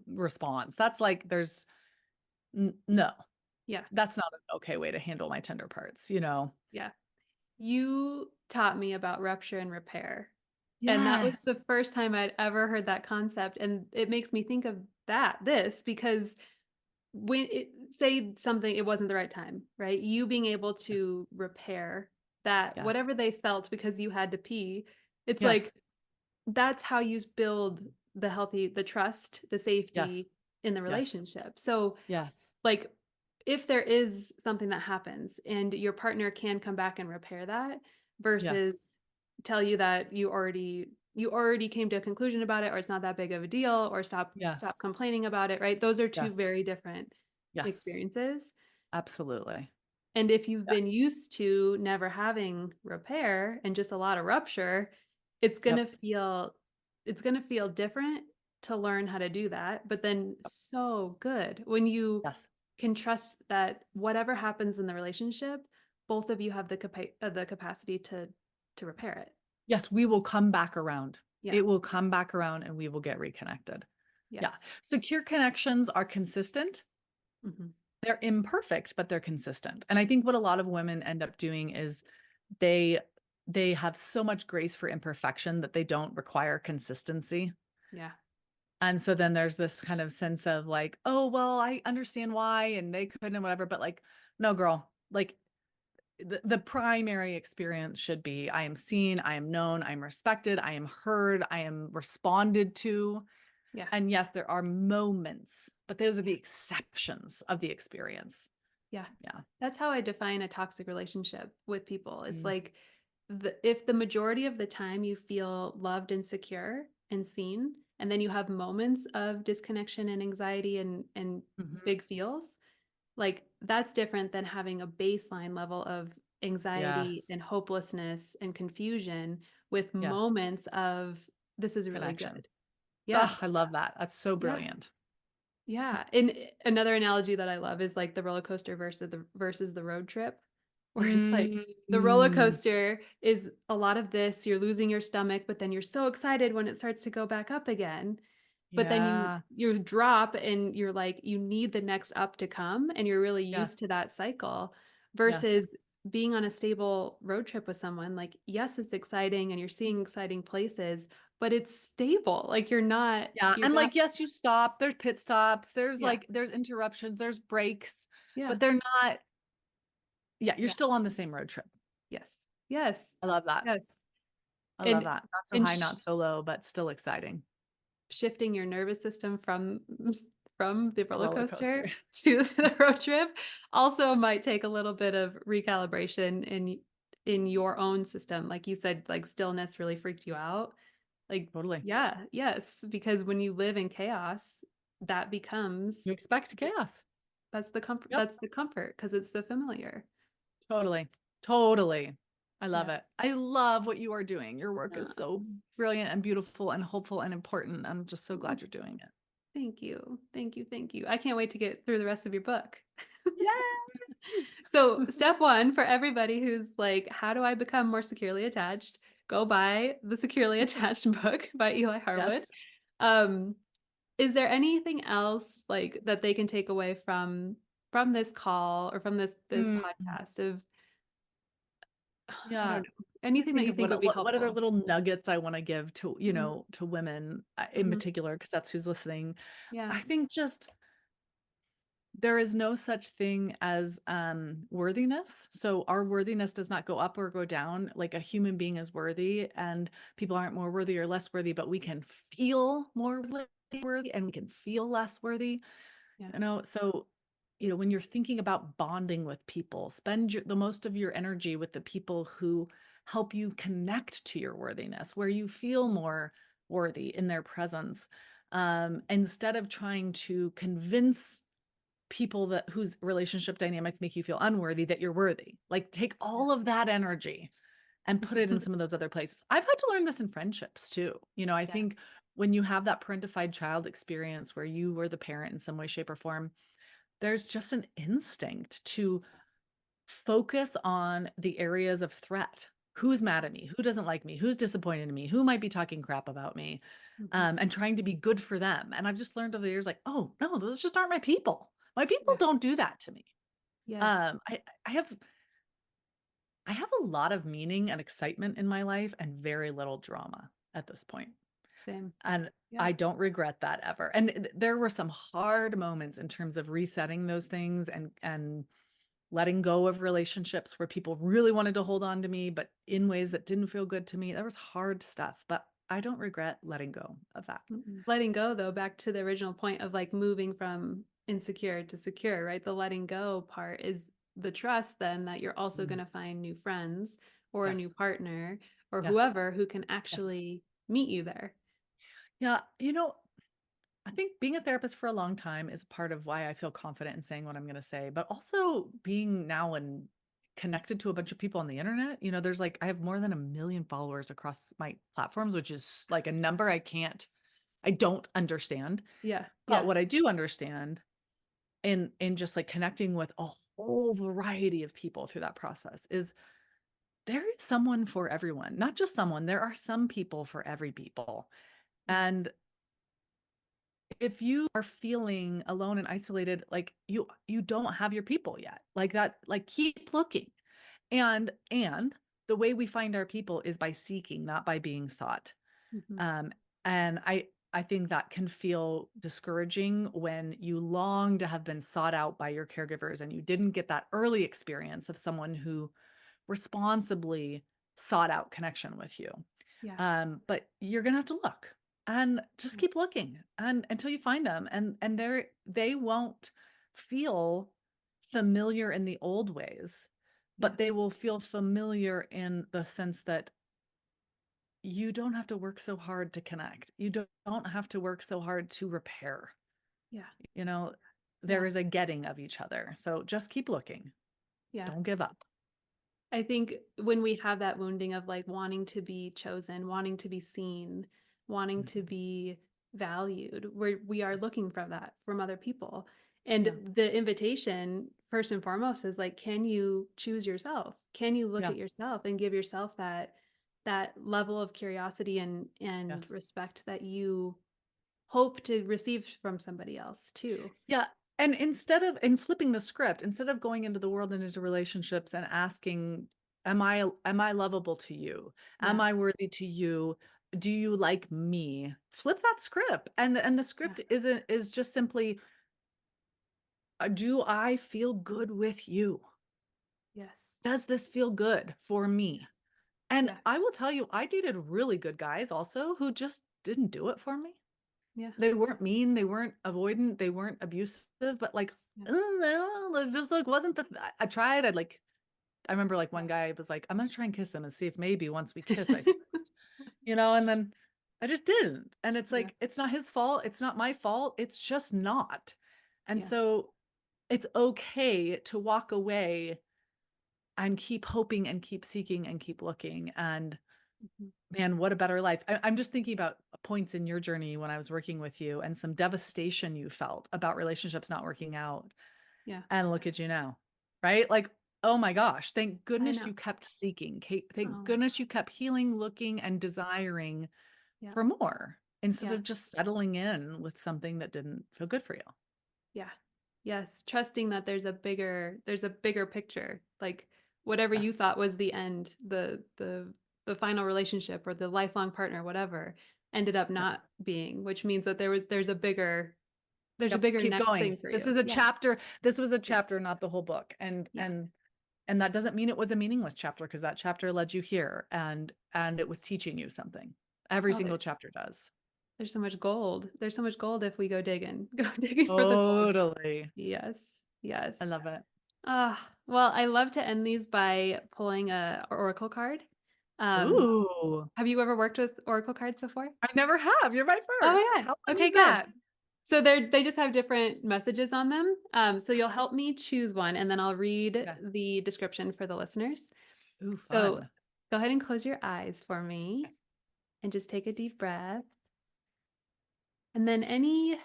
[SPEAKER 1] response. That's like no,
[SPEAKER 2] Yeah.
[SPEAKER 1] that's not an okay way to handle my tender parts, you know?
[SPEAKER 2] Yeah. You taught me about rupture and repair, and that was
[SPEAKER 1] Yes.
[SPEAKER 2] the first time I'd ever heard that concept, and it makes me think of this because when it say something it wasn't the right time, right? You being able to repair that
[SPEAKER 1] Yeah.
[SPEAKER 2] whatever they felt because you had to pee, it's
[SPEAKER 1] Yes.
[SPEAKER 2] like that's how you build the trust, the
[SPEAKER 1] Yes.
[SPEAKER 2] safety in the
[SPEAKER 1] Yes.
[SPEAKER 2] relationship. So,
[SPEAKER 1] Yes.
[SPEAKER 2] like, if there is something that happens and your partner can come back and repair that
[SPEAKER 1] Yes.
[SPEAKER 2] versus tell you that you already came to a conclusion about it or it's not that big of a deal or stop
[SPEAKER 1] Yes.
[SPEAKER 2] complaining about it, right? Those are two
[SPEAKER 1] Yes.
[SPEAKER 2] very different
[SPEAKER 1] Yes.
[SPEAKER 2] experiences.
[SPEAKER 1] Absolutely.
[SPEAKER 2] And if you've been
[SPEAKER 1] Yes.
[SPEAKER 2] used to never having repair and just a lot of rupture, it's going to
[SPEAKER 1] Yep.
[SPEAKER 2] feel it's going to feel different to learn how to do that, but then
[SPEAKER 1] Yep.
[SPEAKER 2] so good when you
[SPEAKER 1] Yes.
[SPEAKER 2] can trust that whatever happens in the relationship, both of you have the capacity to repair it.
[SPEAKER 1] Yes, we will come back around.
[SPEAKER 2] Yeah.
[SPEAKER 1] It will come back around and we will get reconnected. Yeah.
[SPEAKER 2] Yes.
[SPEAKER 1] Secure connections are consistent.
[SPEAKER 2] Mhm.
[SPEAKER 1] They're imperfect, but they're consistent. And I think what a lot of women end up doing is they they have so much grace for imperfection that they don't require consistency.
[SPEAKER 2] Yeah.
[SPEAKER 1] And so then there's this kind of sense of like, "Oh, well, I understand why and they couldn't and whatever," but like, no girl, like the primary experience should be I am seen, I am known, I am respected, I am heard, I am responded to.
[SPEAKER 2] Yeah.
[SPEAKER 1] And yes, there are moments, but those are
[SPEAKER 2] Yeah.
[SPEAKER 1] the exceptions of the experience.
[SPEAKER 2] Yeah.
[SPEAKER 1] Yeah.
[SPEAKER 2] That's how I define a toxic relationship with people. It's
[SPEAKER 1] Mm.
[SPEAKER 2] like if the majority of the time you feel loved and secure and seen, and then you have moments of disconnection and anxiety and
[SPEAKER 1] Mhm.
[SPEAKER 2] big feels, like, that's different than having a baseline level of anxiety and
[SPEAKER 1] Yes.
[SPEAKER 2] hopelessness and confusion with
[SPEAKER 1] Yes.
[SPEAKER 2] moments of, "This is really
[SPEAKER 1] Connection.
[SPEAKER 2] good." Yeah,
[SPEAKER 1] Ugh, I love that. That's so
[SPEAKER 2] yeah,
[SPEAKER 1] brilliant.
[SPEAKER 2] yeah, and another analogy that I love is, like, the roller coaster versus the road trip, where it's like, the roller
[SPEAKER 1] Mm.
[SPEAKER 2] coaster is a lot of this, you're losing your stomach, but then you're so excited when it starts to go back up again. But then
[SPEAKER 1] Yeah.
[SPEAKER 2] you drop and you're like, you need the next up to come, and you're really
[SPEAKER 1] Yes.
[SPEAKER 2] used to that cycle
[SPEAKER 1] Yes.
[SPEAKER 2] versus being on a stable road trip with someone, like, yes, it's exciting and you're seeing exciting places, but it's stable. Like,
[SPEAKER 1] Yeah,
[SPEAKER 2] you're
[SPEAKER 1] and,
[SPEAKER 2] not
[SPEAKER 1] like, yes, you stop, there's pit stops,
[SPEAKER 2] yeah,
[SPEAKER 1] there's interruptions, there's breaks,
[SPEAKER 2] yeah,
[SPEAKER 1] but they're not yeah, you're
[SPEAKER 2] yeah,
[SPEAKER 1] still on the same road trip.
[SPEAKER 2] yes, yes,
[SPEAKER 1] I love that.
[SPEAKER 2] yes.
[SPEAKER 1] I love
[SPEAKER 2] And
[SPEAKER 1] that. Not so
[SPEAKER 2] and
[SPEAKER 1] high, not so low, but still exciting.
[SPEAKER 2] shifting your nervous system from from the
[SPEAKER 1] The
[SPEAKER 2] roller
[SPEAKER 1] roller
[SPEAKER 2] coaster
[SPEAKER 1] coaster.
[SPEAKER 2] to the road trip also might take a little bit of recalibration in your own system. Like you said, like stillness really freaked you out. Like,
[SPEAKER 1] Totally.
[SPEAKER 2] yeah, yes, because when you live in chaos, that becomes
[SPEAKER 1] You expect
[SPEAKER 2] th-
[SPEAKER 1] chaos. Yep.
[SPEAKER 2] that's the comfort because it's the familiar.
[SPEAKER 1] Totally. Totally. I love it.
[SPEAKER 2] Yes.
[SPEAKER 1] I love what you are doing. Your work is
[SPEAKER 2] Uh,
[SPEAKER 1] so brilliant and beautiful and hopeful and important. I'm just so glad you're doing it.
[SPEAKER 2] thank you. Thank you. Thank you. I can't wait to get through the rest of your book.
[SPEAKER 1] Yay!
[SPEAKER 2] So, step 1 for everybody who's like, "How do I become more securely attached?" Go buy the Securely Attached book by Eli Harwood.
[SPEAKER 1] Yes.
[SPEAKER 2] Um, is there anything else, like, that they can take away from this call or from this
[SPEAKER 1] Mm.
[SPEAKER 2] podcast of I
[SPEAKER 1] Yeah.
[SPEAKER 2] don't know,
[SPEAKER 1] Trying to
[SPEAKER 2] anything that
[SPEAKER 1] think
[SPEAKER 2] you
[SPEAKER 1] of
[SPEAKER 2] think would be
[SPEAKER 1] what other
[SPEAKER 2] helpful?
[SPEAKER 1] little nuggets I wanna give to,
[SPEAKER 2] Mhm,
[SPEAKER 1] to women, in
[SPEAKER 2] mhm,
[SPEAKER 1] particular, because that's who's listening.
[SPEAKER 2] yeah,
[SPEAKER 1] I think just there is no such thing as, worthiness. So our worthiness does not go up or go down. Like a human being is worthy, and people aren't more worthy or less worthy, but we can feel more worthy and we can feel less worthy.
[SPEAKER 2] yeah,
[SPEAKER 1] So, when you're thinking about bonding with people, spend the most of your energy with the people who help you connect to your worthiness, where you feel more worthy in their presence. Instead of trying to convince people that whose relationship dynamics make you feel unworthy that you're worthy. Like take
[SPEAKER 2] yeah.
[SPEAKER 1] all of that energy and put it in some of those other places. I've had to learn this in friendships too. I
[SPEAKER 2] Yeah,
[SPEAKER 1] think when you have that parentified child experience where you were the parent in some way, shape, or form, there's just an instinct to focus on the areas of threat. Who's mad at me? Who doesn't like me? Who's disappointed in me? Who might be talking crap about me?
[SPEAKER 2] mhm,
[SPEAKER 1] And trying to be good for them. And I've just learned over the years, like, oh no, those just aren't my people. My people
[SPEAKER 2] yeah,
[SPEAKER 1] don't do that to me.
[SPEAKER 2] yes,
[SPEAKER 1] I have a lot of meaning and excitement in my life and very little drama at this point.
[SPEAKER 2] same.
[SPEAKER 1] And
[SPEAKER 2] Yeah,
[SPEAKER 1] I don't regret that ever. And there were some hard moments in terms of resetting those things and letting go of relationships where people really wanted to hold on to me, but in ways that didn't feel good to me. That was hard stuff, but I don't regret letting go of that.
[SPEAKER 2] letting go though, back to the original point of, like, moving from insecure to secure, right? The letting go part is the trust then that you're also
[SPEAKER 1] Mm.
[SPEAKER 2] gonna find new friends or a new
[SPEAKER 1] Yes.
[SPEAKER 2] partner or
[SPEAKER 1] Yes.
[SPEAKER 2] whoever who can
[SPEAKER 1] Yes.
[SPEAKER 2] actually meet you there.
[SPEAKER 1] Yeah. I think being a therapist for a long time is part of why I feel confident in saying what I'm going to say, but also being now and connected to a bunch of people on the internet. There's like, I have more than 1 million followers across my platforms, which is like a number I don't understand.
[SPEAKER 2] Yeah,
[SPEAKER 1] But
[SPEAKER 2] yeah,
[SPEAKER 1] what I do understand in just like connecting with a whole variety of people through that process is there is someone for everyone, not just someone, there are some people for every people.
[SPEAKER 2] yeah,
[SPEAKER 1] And if you are feeling alone and isolated, like you don't have your people yet. Like that, like keep looking. And the way we find our people is by seeking, not by being sought.
[SPEAKER 2] mhm,
[SPEAKER 1] Um, and I think that can feel discouraging when you long to have been sought out by your caregivers and you didn't get that early experience of someone who responsibly sought out connection with you.
[SPEAKER 2] yeah,
[SPEAKER 1] But you're gonna have to look and just
[SPEAKER 2] yeah,
[SPEAKER 1] keep looking and until you find them and they won't feel familiar in the old ways.
[SPEAKER 2] Yeah.
[SPEAKER 1] but they will feel familiar in the sense that you don't have to work so hard to connect. You don't have to work so hard to repair.
[SPEAKER 2] Yeah.
[SPEAKER 1] You know, there
[SPEAKER 2] Yeah.
[SPEAKER 1] is a getting of each other. So just keep looking.
[SPEAKER 2] Yeah.
[SPEAKER 1] Don't give up.
[SPEAKER 2] I think when we have that wounding of like wanting to be chosen, wanting to be seen, wanting to
[SPEAKER 1] Mhm.
[SPEAKER 2] be valued, we are
[SPEAKER 1] Yes.
[SPEAKER 2] looking for that from other people. And
[SPEAKER 1] Yeah.
[SPEAKER 2] the invitation, first and foremost, is like, can you choose yourself? Can you look
[SPEAKER 1] Yeah.
[SPEAKER 2] at yourself and give yourself that level of curiosity and
[SPEAKER 1] Yes.
[SPEAKER 2] respect that you hope to receive from somebody else too?
[SPEAKER 1] Yeah. And in flipping the script, instead of going into the world and into relationships and asking, am I lovable to you? Am
[SPEAKER 2] Yeah.
[SPEAKER 1] I worthy to you? Do you like me? Flip that script. And the
[SPEAKER 2] Yeah.
[SPEAKER 1] script is just simply, do I feel good with you?
[SPEAKER 2] Yes.
[SPEAKER 1] Does this feel good for
[SPEAKER 2] Yeah.
[SPEAKER 1] me? And
[SPEAKER 2] Yeah.
[SPEAKER 1] I will tell you, I dated really good guys also who just didn't do it for me.
[SPEAKER 2] Yeah.
[SPEAKER 1] They weren't mean, they weren't avoidant, they weren't abusive, but, like,
[SPEAKER 2] Yeah.
[SPEAKER 1] no, it just, like, wasn't I tried, I remember, like, one
[SPEAKER 2] Yeah.
[SPEAKER 1] guy was like, "I'm gonna try and kiss him and see if maybe once we kiss I flirt," and then I just didn't, and it's
[SPEAKER 2] Yeah.
[SPEAKER 1] like, it's not his fault, it's not my fault, it's just not, and
[SPEAKER 2] Yeah.
[SPEAKER 1] so, it's okay to walk away and keep hoping and keep seeking and keep looking, and
[SPEAKER 2] Mhm.
[SPEAKER 1] man, what a better life. I'm just thinking about points in your journey when I was working with you and some devastation you felt about relationships not working out.
[SPEAKER 2] Yeah.
[SPEAKER 1] And look at you now, right? Like, oh my gosh, thank
[SPEAKER 2] I
[SPEAKER 1] goodness
[SPEAKER 2] know.
[SPEAKER 1] you kept seeking. Thank
[SPEAKER 2] Oh,
[SPEAKER 1] goodness you kept healing, looking, and desiring
[SPEAKER 2] yeah.
[SPEAKER 1] for more instead
[SPEAKER 2] Yeah.
[SPEAKER 1] of just settling in with something that didn't feel good for you.
[SPEAKER 2] Yeah. Yes, trusting that there's a bigger picture. Like whatever you
[SPEAKER 1] Yes.
[SPEAKER 2] thought was the end, the final relationship or the lifelong partner, whatever, ended up
[SPEAKER 1] Yep.
[SPEAKER 2] not being, which means that there's a bigger
[SPEAKER 1] Keep
[SPEAKER 2] next
[SPEAKER 1] going.
[SPEAKER 2] thing for
[SPEAKER 1] This
[SPEAKER 2] you.
[SPEAKER 1] is a
[SPEAKER 2] Yeah.
[SPEAKER 1] chapter. This was a
[SPEAKER 2] Yeah.
[SPEAKER 1] chapter, not the whole book.
[SPEAKER 2] Yeah.
[SPEAKER 1] And that doesn't mean it was a meaningless chapter because that chapter led you here and it was teaching you something. Every
[SPEAKER 2] Oh,
[SPEAKER 1] single chapter does.
[SPEAKER 2] there's so much gold. There's so much gold if we go digging. Go digging for the gold.
[SPEAKER 1] Totally.
[SPEAKER 2] Yes.
[SPEAKER 1] I
[SPEAKER 2] Yes.
[SPEAKER 1] love it.
[SPEAKER 2] Well, I love to end these by pulling a oracle card. Um,
[SPEAKER 1] Ooh,
[SPEAKER 2] have you ever worked with oracle cards before?
[SPEAKER 1] I never have. You're my
[SPEAKER 2] Oh my
[SPEAKER 1] first.
[SPEAKER 2] god.
[SPEAKER 1] How fun
[SPEAKER 2] Okay,
[SPEAKER 1] is
[SPEAKER 2] good.
[SPEAKER 1] that?
[SPEAKER 2] So they just have different messages on them. So you'll help me choose one, and then I'll read
[SPEAKER 1] Okay.
[SPEAKER 2] the description for the listeners.
[SPEAKER 1] Ooh,
[SPEAKER 2] So
[SPEAKER 1] fun.
[SPEAKER 2] go ahead and close your eyes for me
[SPEAKER 1] Okay.
[SPEAKER 2] and just take a deep breath. And then any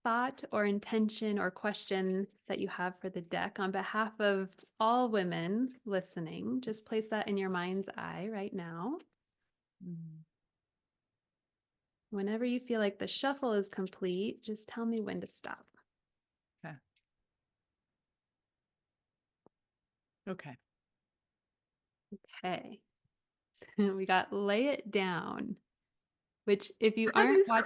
[SPEAKER 2] thought or intention or question that you have for the deck on behalf of all women listening, just place that in your mind's eye right now.
[SPEAKER 1] Mm,
[SPEAKER 2] Whenever you feel like the shuffle is complete, just tell me when to stop.
[SPEAKER 1] okay. Okay.
[SPEAKER 2] Okay. We got lay it down, which if you
[SPEAKER 1] Are
[SPEAKER 2] aren't
[SPEAKER 1] these
[SPEAKER 2] watch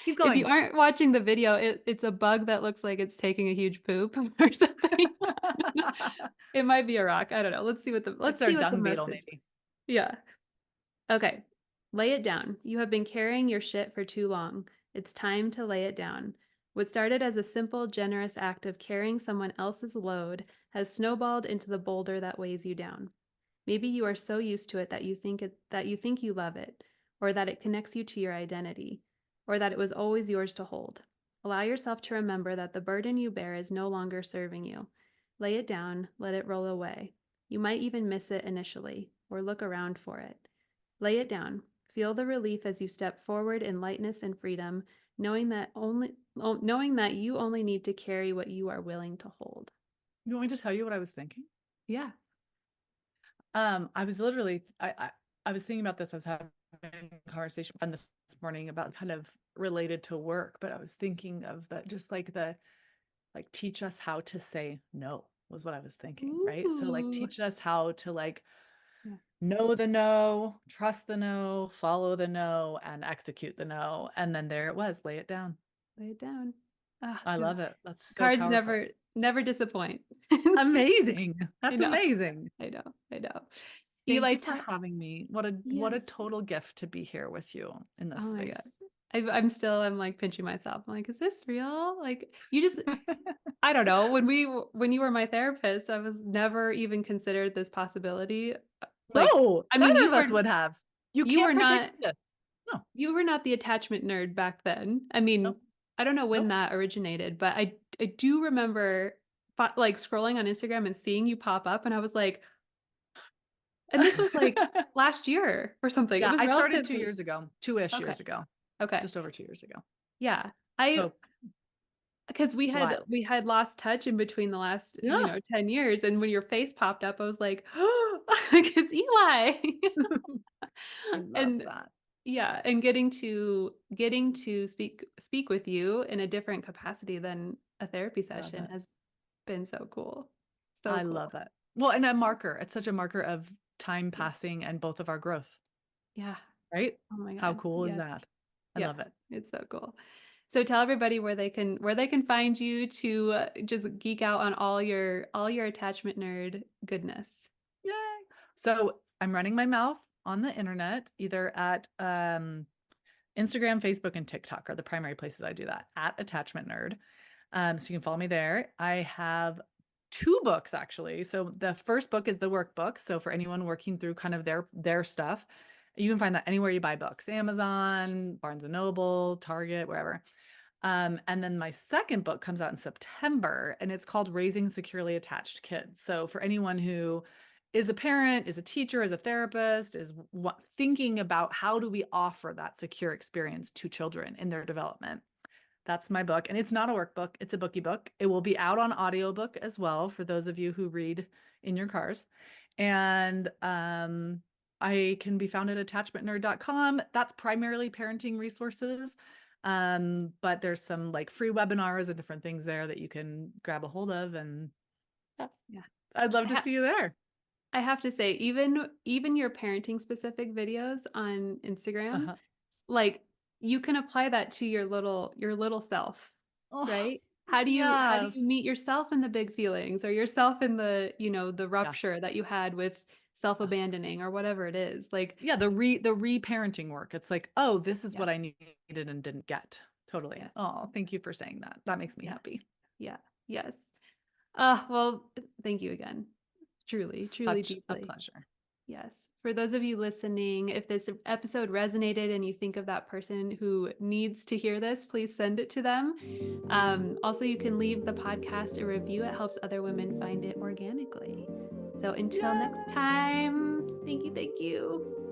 [SPEAKER 1] keep
[SPEAKER 2] if you
[SPEAKER 1] going.
[SPEAKER 2] aren't watching the video, it's a bug that looks like it's taking a huge poop or something. It might be a rock. I don't know.
[SPEAKER 1] It's
[SPEAKER 2] Let's
[SPEAKER 1] our
[SPEAKER 2] see what the
[SPEAKER 1] dung beetle,
[SPEAKER 2] message.
[SPEAKER 1] maybe.
[SPEAKER 2] Yeah. Okay. Lay it down. You have been carrying your shit for too long. It's time to lay it down. What started as a simple, generous act of carrying someone else's load has snowballed into the boulder that weighs you down. Maybe you are so used to it that you think you love it, or that it connects you to your identity, or that it was always yours to hold. Allow yourself to remember that the burden you bear is no longer serving you. Lay it down, let it roll away. You might even miss it initially, or look around for it. Lay it down. Feel the relief as you step forward in lightness and freedom, knowing that you only need to carry what you are willing to hold.
[SPEAKER 1] You want me to tell you what I was thinking?
[SPEAKER 2] Yeah.
[SPEAKER 1] I was literally I was thinking about this. I was having a conversation with a friend this morning about kind of related to work, but I was thinking of the just like the like teach us how to say no was what I was thinking, right? So like
[SPEAKER 2] Ooh.
[SPEAKER 1] teach us how to like
[SPEAKER 2] Yeah.
[SPEAKER 1] know the no, trust the no, follow the no, and execute the no. And then there it was, lay it down.
[SPEAKER 2] Lay it down. Ah,
[SPEAKER 1] I love it. That's so
[SPEAKER 2] cards
[SPEAKER 1] powerful.
[SPEAKER 2] never disappoint.
[SPEAKER 1] Amazing.
[SPEAKER 2] I
[SPEAKER 1] That's
[SPEAKER 2] know.
[SPEAKER 1] amazing.
[SPEAKER 2] I know. I know.
[SPEAKER 1] Thank
[SPEAKER 2] Eli,
[SPEAKER 1] you for having me. What a
[SPEAKER 2] yes.
[SPEAKER 1] total gift to be here with you in this
[SPEAKER 2] Oh my God.
[SPEAKER 1] space.
[SPEAKER 2] I'm like pinching myself. I'm like, is this real? Like, you just, I don't know. When you were my therapist, I was never even considered this possibility. Like,
[SPEAKER 1] No,
[SPEAKER 2] I mean,
[SPEAKER 1] none of us would have. You
[SPEAKER 2] you
[SPEAKER 1] can't
[SPEAKER 2] were
[SPEAKER 1] predict
[SPEAKER 2] not
[SPEAKER 1] this. No,
[SPEAKER 2] you were not the attachment nerd back then. I
[SPEAKER 1] nope,
[SPEAKER 2] mean, I don't know when
[SPEAKER 1] nope.
[SPEAKER 2] that originated, but I do remember like scrolling on Instagram and seeing you pop up, and I was like, and this was like last year or something. It
[SPEAKER 1] Yeah,
[SPEAKER 2] was
[SPEAKER 1] I started
[SPEAKER 2] relatively
[SPEAKER 1] 2 years ago, 2-ish
[SPEAKER 2] okay.
[SPEAKER 1] years ago,
[SPEAKER 2] Okay.
[SPEAKER 1] just over 2 years ago.
[SPEAKER 2] Yeah. I
[SPEAKER 1] So
[SPEAKER 2] because
[SPEAKER 1] it's wild.
[SPEAKER 2] we had lost touch in between the last,
[SPEAKER 1] Yeah.
[SPEAKER 2] 10 years, and when your face popped up, I was like, "Oh, like, it's Eli."
[SPEAKER 1] I love
[SPEAKER 2] And
[SPEAKER 1] that.
[SPEAKER 2] yeah, and getting to speak with you in a different capacity than a therapy
[SPEAKER 1] Love
[SPEAKER 2] session
[SPEAKER 1] it.
[SPEAKER 2] has been so cool. So
[SPEAKER 1] I
[SPEAKER 2] cool.
[SPEAKER 1] love it. Well, and a marker. It's such a marker of time
[SPEAKER 2] Yeah.
[SPEAKER 1] passing and both of our growth,
[SPEAKER 2] Yeah.
[SPEAKER 1] right?
[SPEAKER 2] Oh my
[SPEAKER 1] How
[SPEAKER 2] god.
[SPEAKER 1] cool is
[SPEAKER 2] Yes.
[SPEAKER 1] that? I
[SPEAKER 2] Yep.
[SPEAKER 1] love it.
[SPEAKER 2] It's so cool. So tell everybody where they can find you to just geek out on all your attachment nerd goodness.
[SPEAKER 1] Yay. So I'm running my mouth on the internet, either at Instagram, Facebook, and TikTok are the primary places I do that at Attachment Nerd. So you can follow me there. I have two books actually. So the first book is the workbook. So for anyone working through kind of their stuff, you can find that anywhere you buy books, Amazon, Barnes and Noble, Target, wherever. And then my second book comes out in September, and it's called Raising Securely Attached Kids. So for anyone who is a parent, is a teacher, is a therapist, is thinking about how do we offer that secure experience to children in their development. That's my book. And it's not a workbook, it's a bookie book. It will be out on audiobook as well for those of you who read in your cars. And I can be found at attachmentnerd.com. That's primarily parenting resources. But there's some like free webinars and different things there that you can grab a hold of. And yeah,
[SPEAKER 2] Yeah.
[SPEAKER 1] I'd love
[SPEAKER 2] I
[SPEAKER 1] to
[SPEAKER 2] ha
[SPEAKER 1] see you there.
[SPEAKER 2] I have to say, even your parenting specific videos on Instagram,
[SPEAKER 1] Uh-huh.
[SPEAKER 2] like you can apply that to your little self,
[SPEAKER 1] Oh,
[SPEAKER 2] right? How do you meet
[SPEAKER 1] yes.
[SPEAKER 2] yourself in the big feelings or yourself in the, the
[SPEAKER 1] Yeah.
[SPEAKER 2] rupture that you had with
[SPEAKER 1] Yeah.
[SPEAKER 2] self-abandoning or whatever it is. Like,
[SPEAKER 1] Yeah, the re-parenting work. It's like, oh, this is
[SPEAKER 2] yeah,
[SPEAKER 1] what I needed and didn't get. Totally.
[SPEAKER 2] yes.
[SPEAKER 1] Oh, thank you for saying that. That makes me
[SPEAKER 2] Yeah.
[SPEAKER 1] happy.
[SPEAKER 2] Yeah. Yes. Well, thank you again. Truly, truly
[SPEAKER 1] Such a
[SPEAKER 2] deeply.
[SPEAKER 1] pleasure.
[SPEAKER 2] Yes. For those of you listening, if this episode resonated and you think of that person who needs to hear this, please send it to them. Also, you can leave the podcast a review. It helps other women find it organically. So until next
[SPEAKER 1] Yay!
[SPEAKER 2] time, thank you. Thank you.